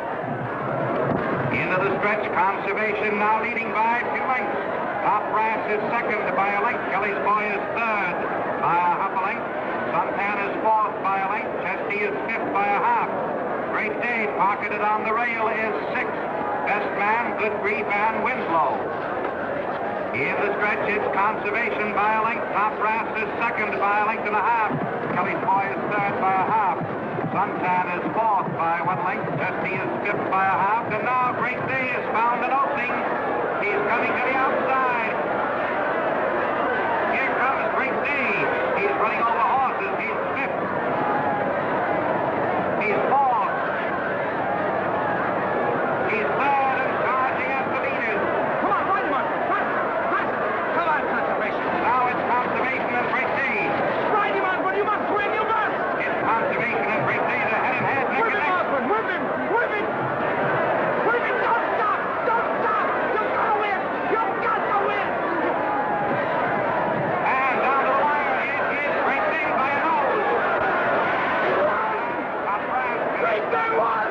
Into the stretch, Conservation now leading by 2 lengths. Top Brass is second by a length. Kelly's Boy is third by a half a length. Cahn is fourth by a length. Chesty is fifth by a half. Great Day, pocketed on the rail, is sixth. Best Man, Good Grief, and Winslow. In the stretch, it's Conservation by a length. Top Brass is second by a length and a half. Kelly's Boy is third by a half. Cahn is fourth by 1 length. Chesty is fifth by a half. And now Great Day has found an opening. He's coming to the outside. Here comes Great Day. He's running over horses. He's fifth. He's fourth. He's third and charging at the leaders.
Come on, run, Mark. Run. Come on, Conservation.
Now it's Conservation and Great Day.
Ride him on, but you must win, you must.
It's Conservation and Great Day. They're head and head, neck and neck.
Whip him. Don't stop. You've got to win.
And down to the wire, it is Great Day by a nose.
Great Day won.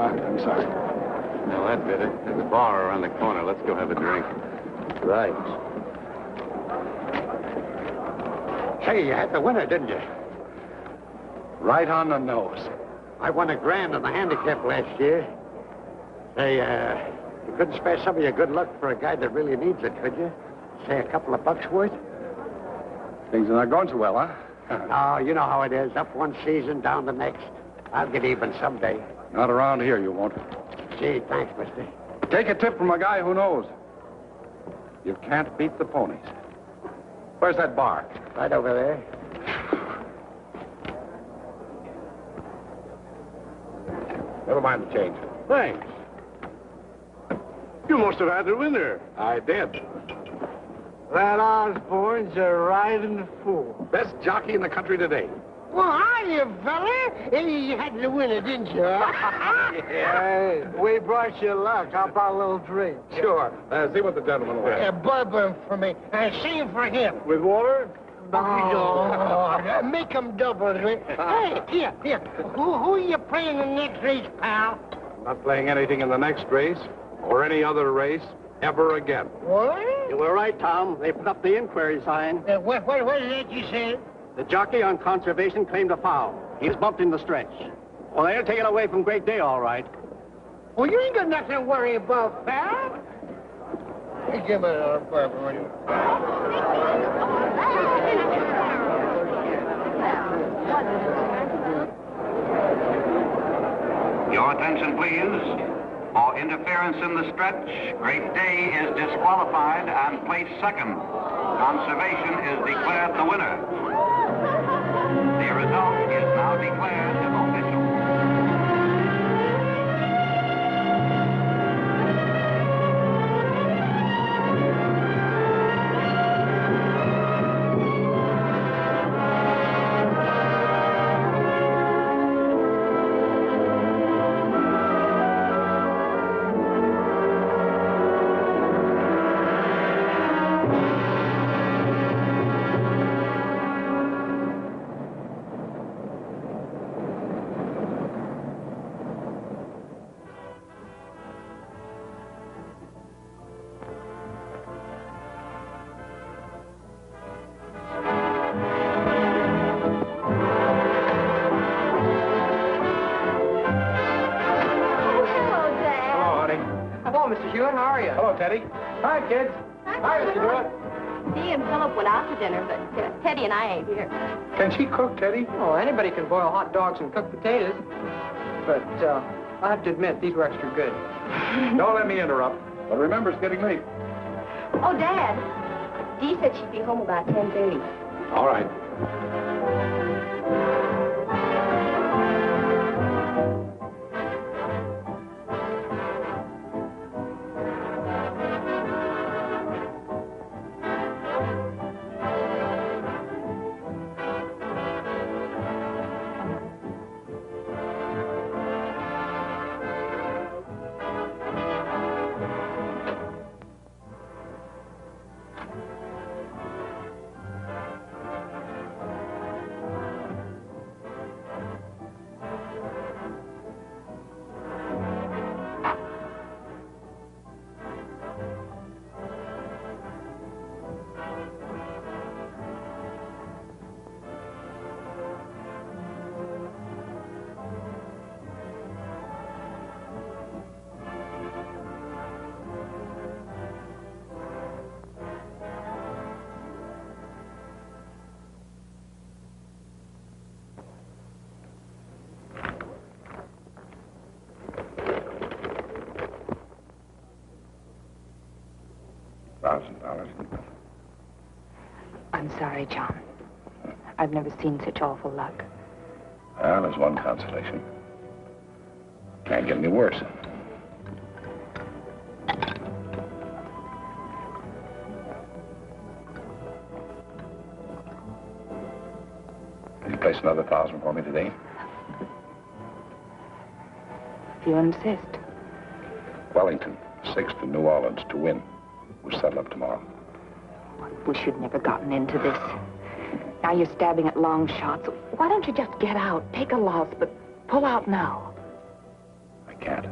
I'm sorry. Now that bit it. There's a bar around the corner. Let's go have a drink. Right. Hey, you had the winner, didn't you?
Right on the nose.
I won $1,000 in the handicap last year. Say, you couldn't spare some of your good luck for a guy that really needs it, could you? Say a couple of bucks worth?
Things are not going so well, huh?
Oh, you know how it is. Up one season, down the next. I'll get even someday.
Not around here, you won't.
Gee, thanks, mister.
Take a tip from a guy who knows. You can't beat the ponies. Where's that bar?
Right over there.
Never mind the change.
Thanks. You must have had the winner.
I did.
That Osborne's a riding fool.
Best jockey in the country today.
Well, hiya, fella. You had the winner, didn't you? Hey, we brought you luck. How about a little drink?
Sure. See what the gentleman wants.
Bourbon for me. Same for him.
With water?
Oh, make him double drink. Hey, here. Who are you playing the next race, pal?
I'm not playing anything in the next race or any other race ever again.
What?
You were right, Tom. They put up the inquiry sign.
What is that you said?
The jockey on Conservation claimed a foul. He's bumped in the stretch. Well, they'll take it away from Great Day, all right.
Well, you ain't got nothing to worry about, pal. Hey, give me another bourbon, will you?
Your attention, please. For interference in the stretch, Great Day is disqualified and placed second. Conservation is declared the winner. The result is now declared official.
Hewitt. How are you?
Hello, Teddy.
Hi, kids. Hi, Mr. Hewitt.
He and Philip went out to dinner, but Teddy and I ain't here.
Can she cook, Teddy?
Oh, anybody can boil hot dogs and cook potatoes. But I have to admit, these were extra good.
Don't let me interrupt. But remember, it's getting late.
Oh, Dad. Dee said she'd be home about 10:30.
All right. $1,000.
I'm sorry, John. I've never seen such awful luck.
Well, there's one consolation. Can't get any worse. Can you place another 1,000 for me today?
If you insist.
Wellington, 6th to New Orleans to win. We'll settle up tomorrow.
We should never gotten into this. Now you're stabbing at long shots. Why don't you just get out? Take a loss, but pull out now.
I can't.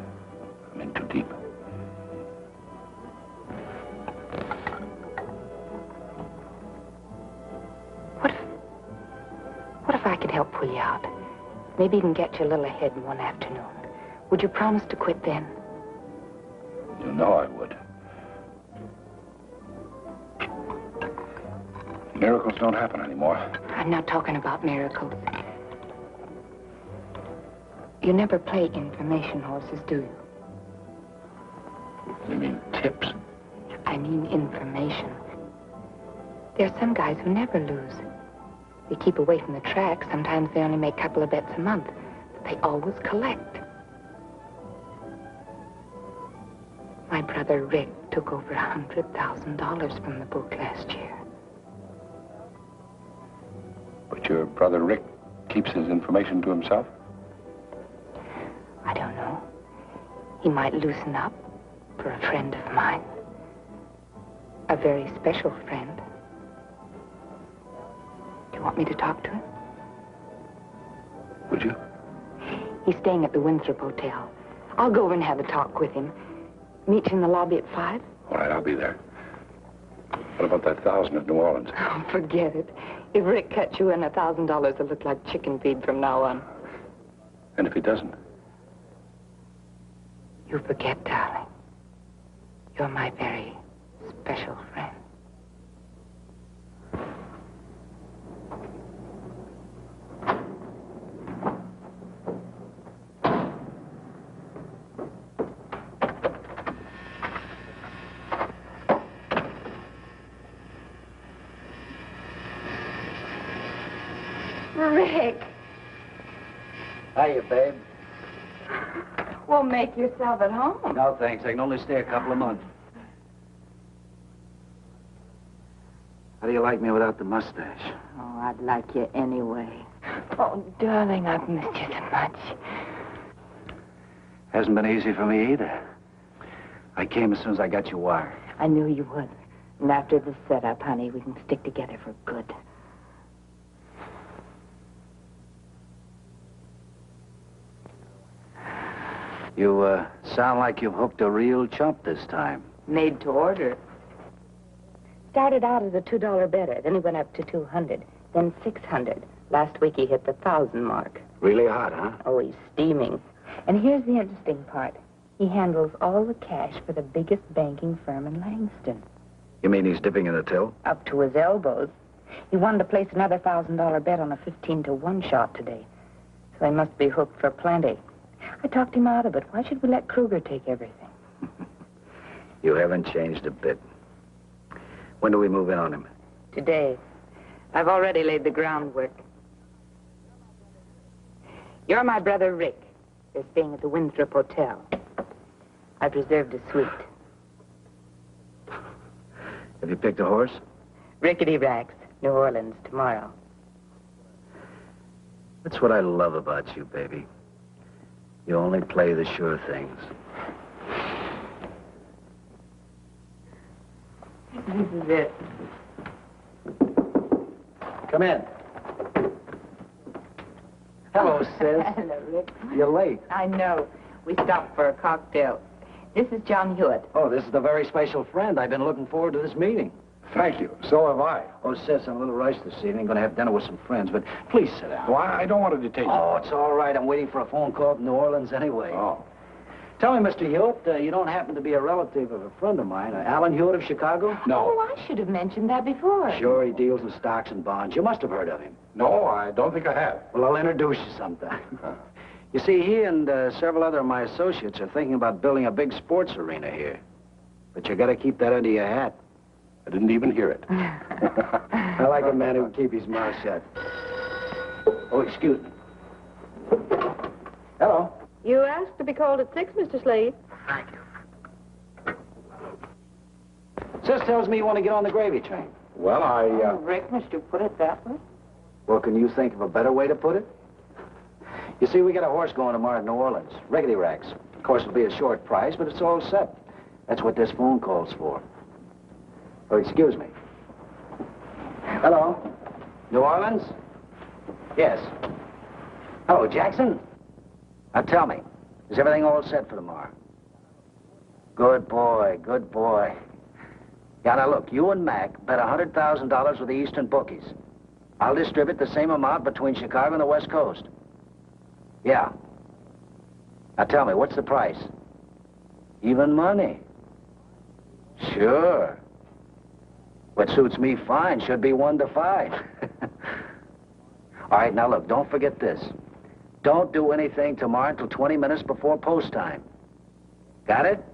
I'm in too deep.
What if I could help pull you out? Maybe even get you a little ahead in one afternoon. Would you promise to quit then?
You know I would. Miracles don't happen anymore.
I'm not talking about miracles. You never play information horses, do you?
You mean tips?
I mean information. There are some guys who never lose. They keep away from the track. Sometimes they only make a couple of bets a month. But they always collect. My brother Rick took over $100,000 from the book last year.
But your brother Rick keeps his information to himself?
I don't know. He might loosen up for a friend of mine. A very special friend. Do you want me to talk to him?
Would you?
He's staying at the Windsor Hotel. I'll go over and have a talk with him. Meet you in the lobby at 5?
All right, I'll be there. What about that 1,000 at New Orleans?
Oh, forget it. If Rick cuts you in, $1,000 will look like chicken feed from now on.
And if he doesn't?
You forget, darling. You're my very special friend.
Rick.
Hiya, babe.
Well, make yourself at home.
No, thanks. I can only stay a couple of months. How do you like me without the mustache?
Oh, I'd like you anyway. Oh, darling, I've missed you so much.
Hasn't been easy for me either. I came as soon as I got your wire.
I knew you would. And after the setup, honey, we can stick together for good.
You, sound like you've hooked a real chump this time.
Made to order. Started out as a $2 bettor, then he went up to 200, then 600. Last week he hit the 1,000 mark.
Really hot, huh?
Oh, he's steaming. And here's the interesting part. He handles all the cash for the biggest banking firm in Langston.
You mean he's dipping in the till?
Up to his elbows. He wanted to place another $1,000 bet on a 15-to-1 shot today. So he must be hooked for plenty. I talked him out of it. Why should we let Kruger take everything?
You haven't changed a bit. When do we move in on him?
Today. I've already laid the groundwork. You're my brother Rick. They're staying at the Windsor Hotel. I've reserved a suite.
Have you picked a horse?
Rickety Racks, New Orleans, tomorrow.
That's what I love about you, baby. You only play the sure things.
This is it.
Come in. Hello, sis.
Hello, Rick.
You're late.
I know. We stopped for a cocktail. This is John Hewitt.
Oh, this is a very special friend. I've been looking forward to this meeting.
Thank you. So have I.
Oh, sis, I'm a little rushed this evening. Going to have dinner with some friends, but please sit down.
Well, I don't want to detain you.
Oh, it's all right. I'm waiting for a phone call from New Orleans anyway.
Oh.
Tell me, Mr. Hewitt, you don't happen to be a relative of a friend of mine, Alan Hewitt of Chicago?
No.
Oh, I should have mentioned that before.
Sure, he deals in stocks and bonds. You must have heard of him.
No, I don't think I have.
Well, I'll introduce you sometime. You see, he and several other of my associates are thinking about building a big sports arena here. But you got to keep that under your hat.
I didn't even hear it.
I like a man who can keep his mouth shut. Oh, excuse me. Hello.
You asked to be called at 6, Mr. Slade.
Thank you.
Sis tells me you want to get on the gravy train.
Well,
Oh, Rick, must you put it that way?
Well, can you think of a better way to put it? You see, we got a horse going tomorrow in New Orleans. Rickety Racks. Of course, it'll be a short price, but it's all set. That's what this phone call's for. Oh, excuse me. Hello? New Orleans? Yes. Hello, Jackson? Now, tell me, is everything all set for tomorrow? Good boy, good boy. Yeah, now look, you and Mac bet $100,000 with the Eastern bookies. I'll distribute the same amount between Chicago and the West Coast. Yeah. Now tell me, what's the price? Even money. Sure. What suits me fine should be 1 to 5. All right, now look, don't forget this. Don't do anything tomorrow until 20 minutes before post time. Got it?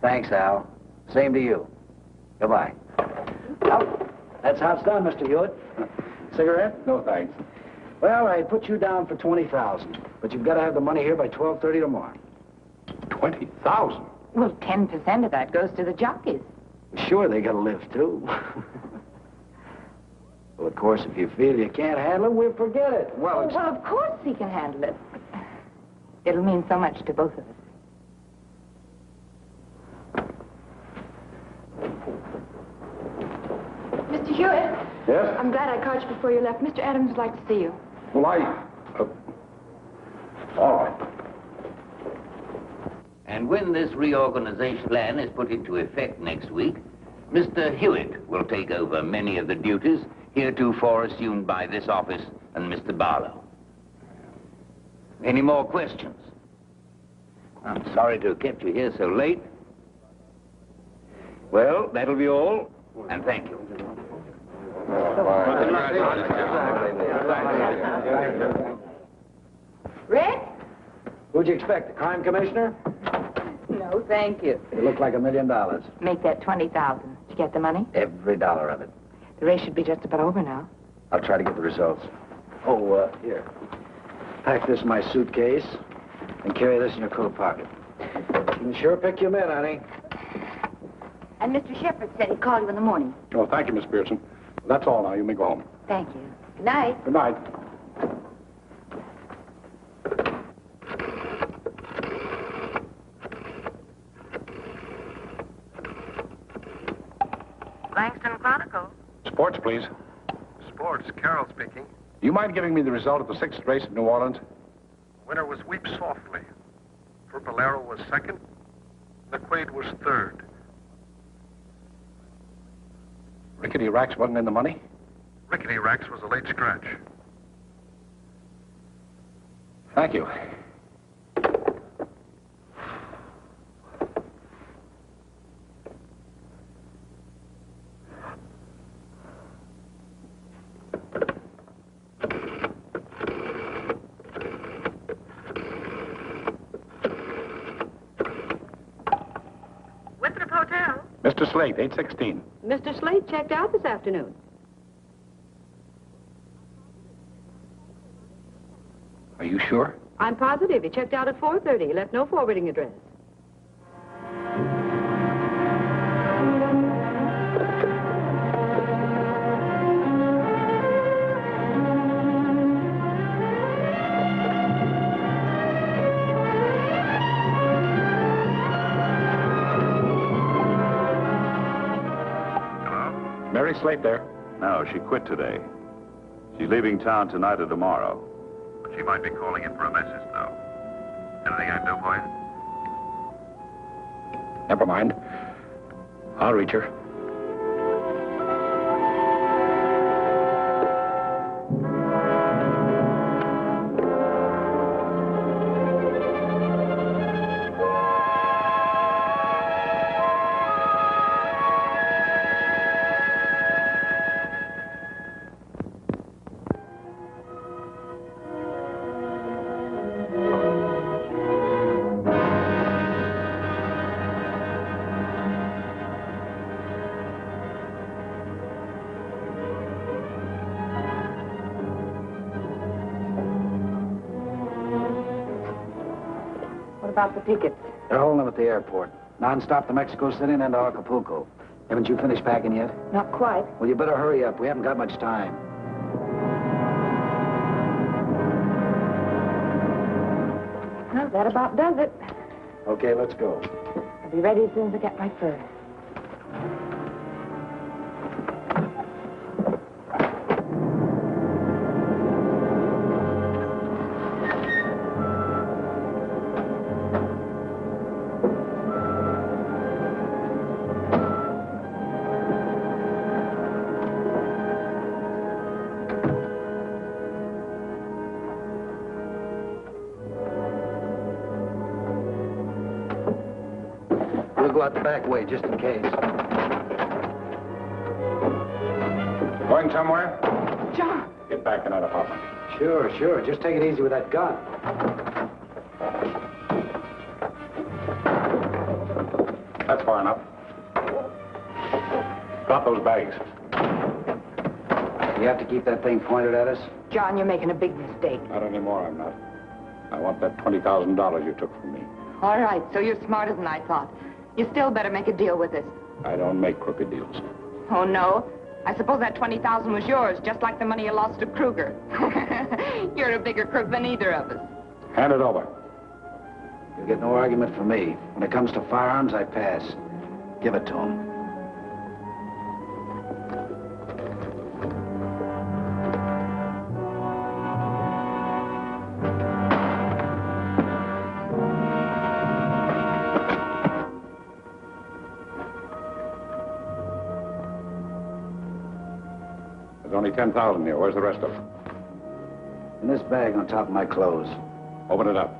Thanks, Al. Same to you. Goodbye. Well, that's how it's done, Mr. Hewitt. Cigarette?
No, thanks.
Well, I put you down for 20,000, but you've got to have the money here by 12:30 tomorrow.
20,000?
Well, 10% of that goes to the jockeys.
Sure, they got to live, too. Well, of course, if you feel you can't handle it, we'll forget it.
Well, of course he can handle it. It'll mean so much to both of us.
Mr. Hewitt.
Yes?
I'm glad I caught you before you left. Mr. Adams would like to see you.
Well, all right.
And when this reorganization plan is put into effect next week, Mr. Hewitt will take over many of the duties heretofore assumed by this office and Mr. Barlow. Any more questions? I'm sorry to have kept you here so late. Well, that'll be all, and thank you.
Rick?
Who'd you expect, the crime commissioner?
No, thank you.
It looked like $1 million.
Make that 20,000. Did you get the money?
Every dollar of it.
The race should be just about over now.
I'll try to get the results. Oh, here. Pack this in my suitcase and carry this in your coat pocket. You can sure pick your men, honey.
And Mr. Shepherd said he'd call you in the morning.
Oh, thank you, Miss Pearson. That's all now. You may go home.
Thank you. Good night.
Good night.
Langston Chronicle.
Sports, please.
Sports, Carroll speaking.
Do you mind giving me the result of the 6th race at New Orleans?
Winner was Weep Softly. Purpolero was second. McQuaid was third.
Rickety Racks wasn't in the money?
Rickety Racks was a late scratch.
Thank you. Mr. Slate, 816.
Mr. Slate checked out this afternoon.
Are you sure?
I'm positive. He checked out at 4:30. He left no forwarding address.
Mary Slate there?
No, she quit today. She's leaving town tonight or tomorrow. But she might be calling in for a message, though. Anything I can do for you?
Never mind. I'll reach her.
About the tickets.
They're holding them at the airport. Non-stop to Mexico City and then to Acapulco. Haven't you finished packing yet?
Not quite.
Well, you better hurry up. We haven't got much time.
Well, that about does it.
Okay, let's go.
I'll be ready as soon as I get my furs.
We'll go out the back way, just in case.
Going somewhere?
John!
Get back in that apartment.
Sure, sure. Just take it easy with that gun.
That's far enough. Drop those bags.
You have to keep that thing pointed at us?
John, you're making a big mistake.
Not anymore, I'm not. I want that $20,000 you took from me.
All right, so you're smarter than I thought. You still better make a deal with us.
I don't make crooked deals.
Oh, no? I suppose that $20,000 was yours, just like the money you lost to Kruger. You're a bigger crook than either of us.
Hand it over.
You'll get no argument from me. When it comes to firearms, I pass. Give it to him.
There's only 10,000 here. Where's the rest of it?
In this bag on top of my clothes.
Open it up.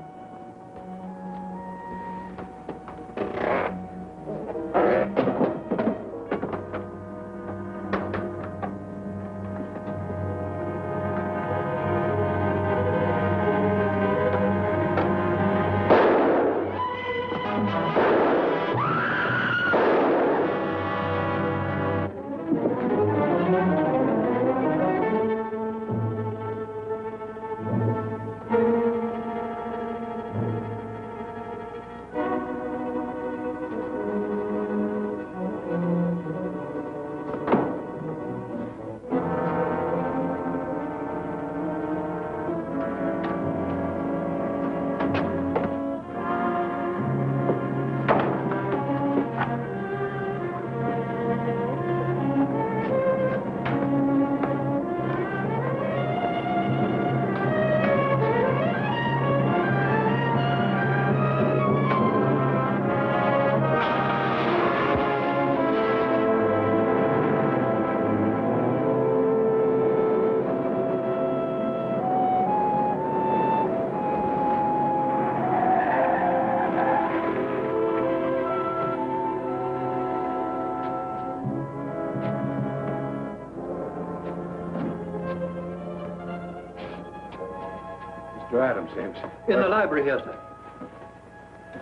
Mr. Adams, James.
In the library here, sir.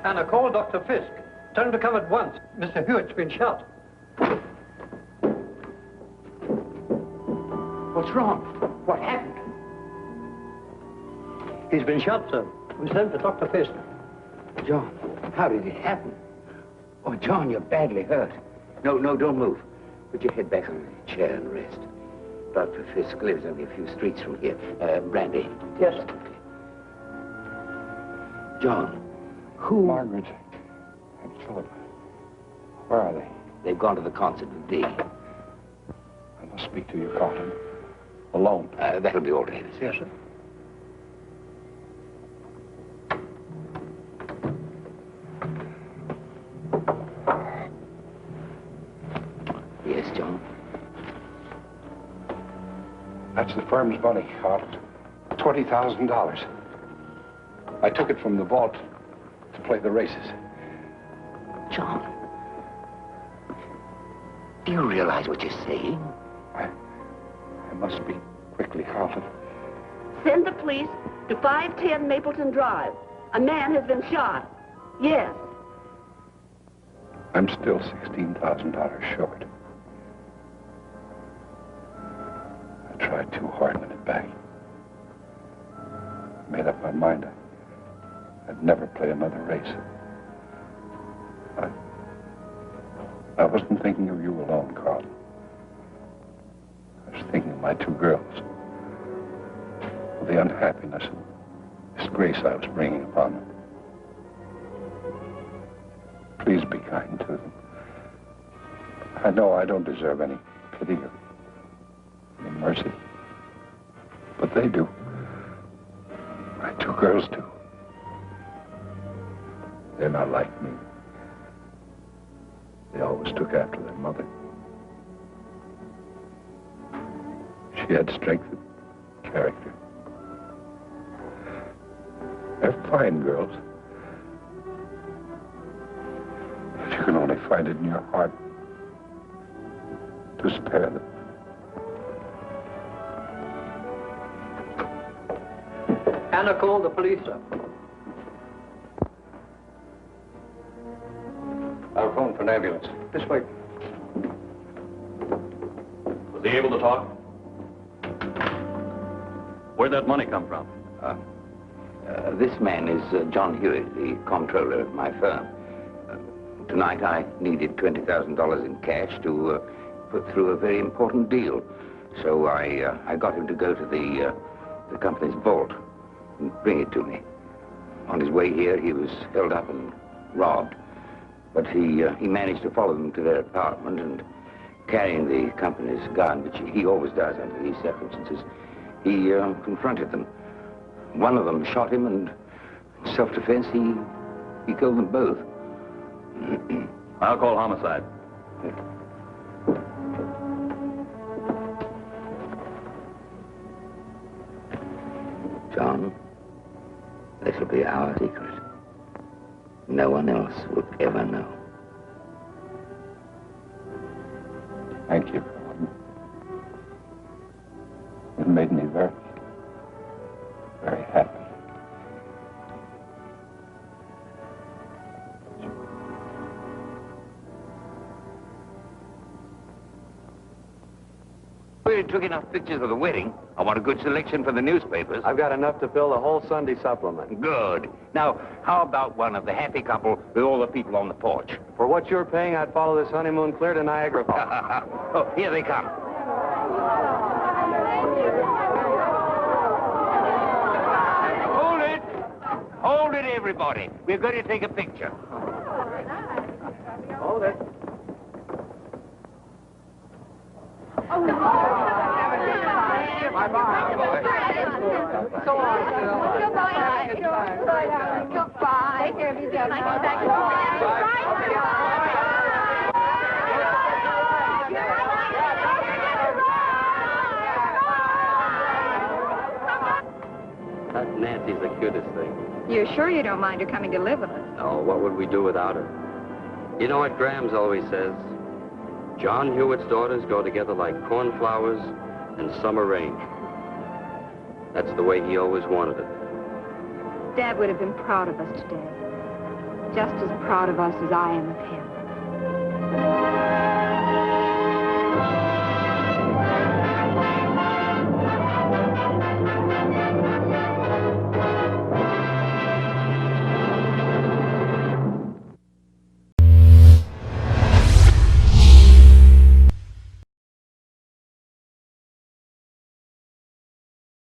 Anna, call Dr. Fisk. Tell him to come at once. Mr. Hewitt's been shot.
wrong? What happened?
He's been shot, sir. We sent for Dr. Fisk.
John, how did it happen? Oh, John, you're badly hurt. No, don't move. Put your head back on the chair and rest. Dr. Fisk lives only a few streets from here. Brandy.
Yes, sir.
John, who...
Margaret and Philip. Where are they?
They've gone to the concert with Dee.
I must speak to you, Carlton. Alone.
That'll be all, Davis.
Yes, sir.
Yes, John?
That's the firm's money, Carlton. $20,000. I took it from the vault to play the races.
John, do you realize what you're saying?
I must speak quickly, Carlton.
Send the police to 510 Mapleton Drive. A man has been shot. Yes.
I'm still $16,000 short. I tried too hard to win it back. I made up my mind I'd never play another race. I wasn't thinking of you alone, Carlton. I was thinking of my two girls. Of the unhappiness and disgrace I was bringing upon them. Please be kind to them. I know I don't deserve any pity or any mercy. But they do. My two girls do. They're not like me. They always took after their mother. She had strength and character. They're fine girls. If you can only find it in your heart to spare them.
Anna called the police, sir.
I'll phone for an ambulance.
This way.
Was he able to talk? Where'd that money come from?
This man is John Hewitt, the comptroller of my firm. Tonight I needed $20,000 in cash to put through a very important deal. So I got him to go to the company's vault and bring it to me. On his way here, he was held up and robbed. But he managed to follow them to their apartment and carrying the company's gun, which he always does under these circumstances, he confronted them. One of them shot him, and in self-defense, he killed them both.
I'll call homicide.
John, this will be our secret. No one else will ever know.
Thank you. It made me very, very happy.
We took enough pictures of the wedding. I want a good selection for the newspapers.
I've got enough to fill the whole Sunday supplement.
Good. Now, how about one of the happy couple with all the people on the porch?
For what you're paying, I'd follow this honeymoon clear to Niagara Falls.
Oh, here they come. Hold it. Hold it, everybody. We're going to take a picture.
Hold it.
Goodbye. Take care of yourself.
That Nancy's the cutest thing.
You're sure you don't mind her coming to live with us?
Oh, what would we do without her? You know what Graham's always says? John Hewitt's daughters go together like cornflowers and summer rain. That's the way he always wanted it.
Dad would have been proud of us today. Just as proud of us as I am of him.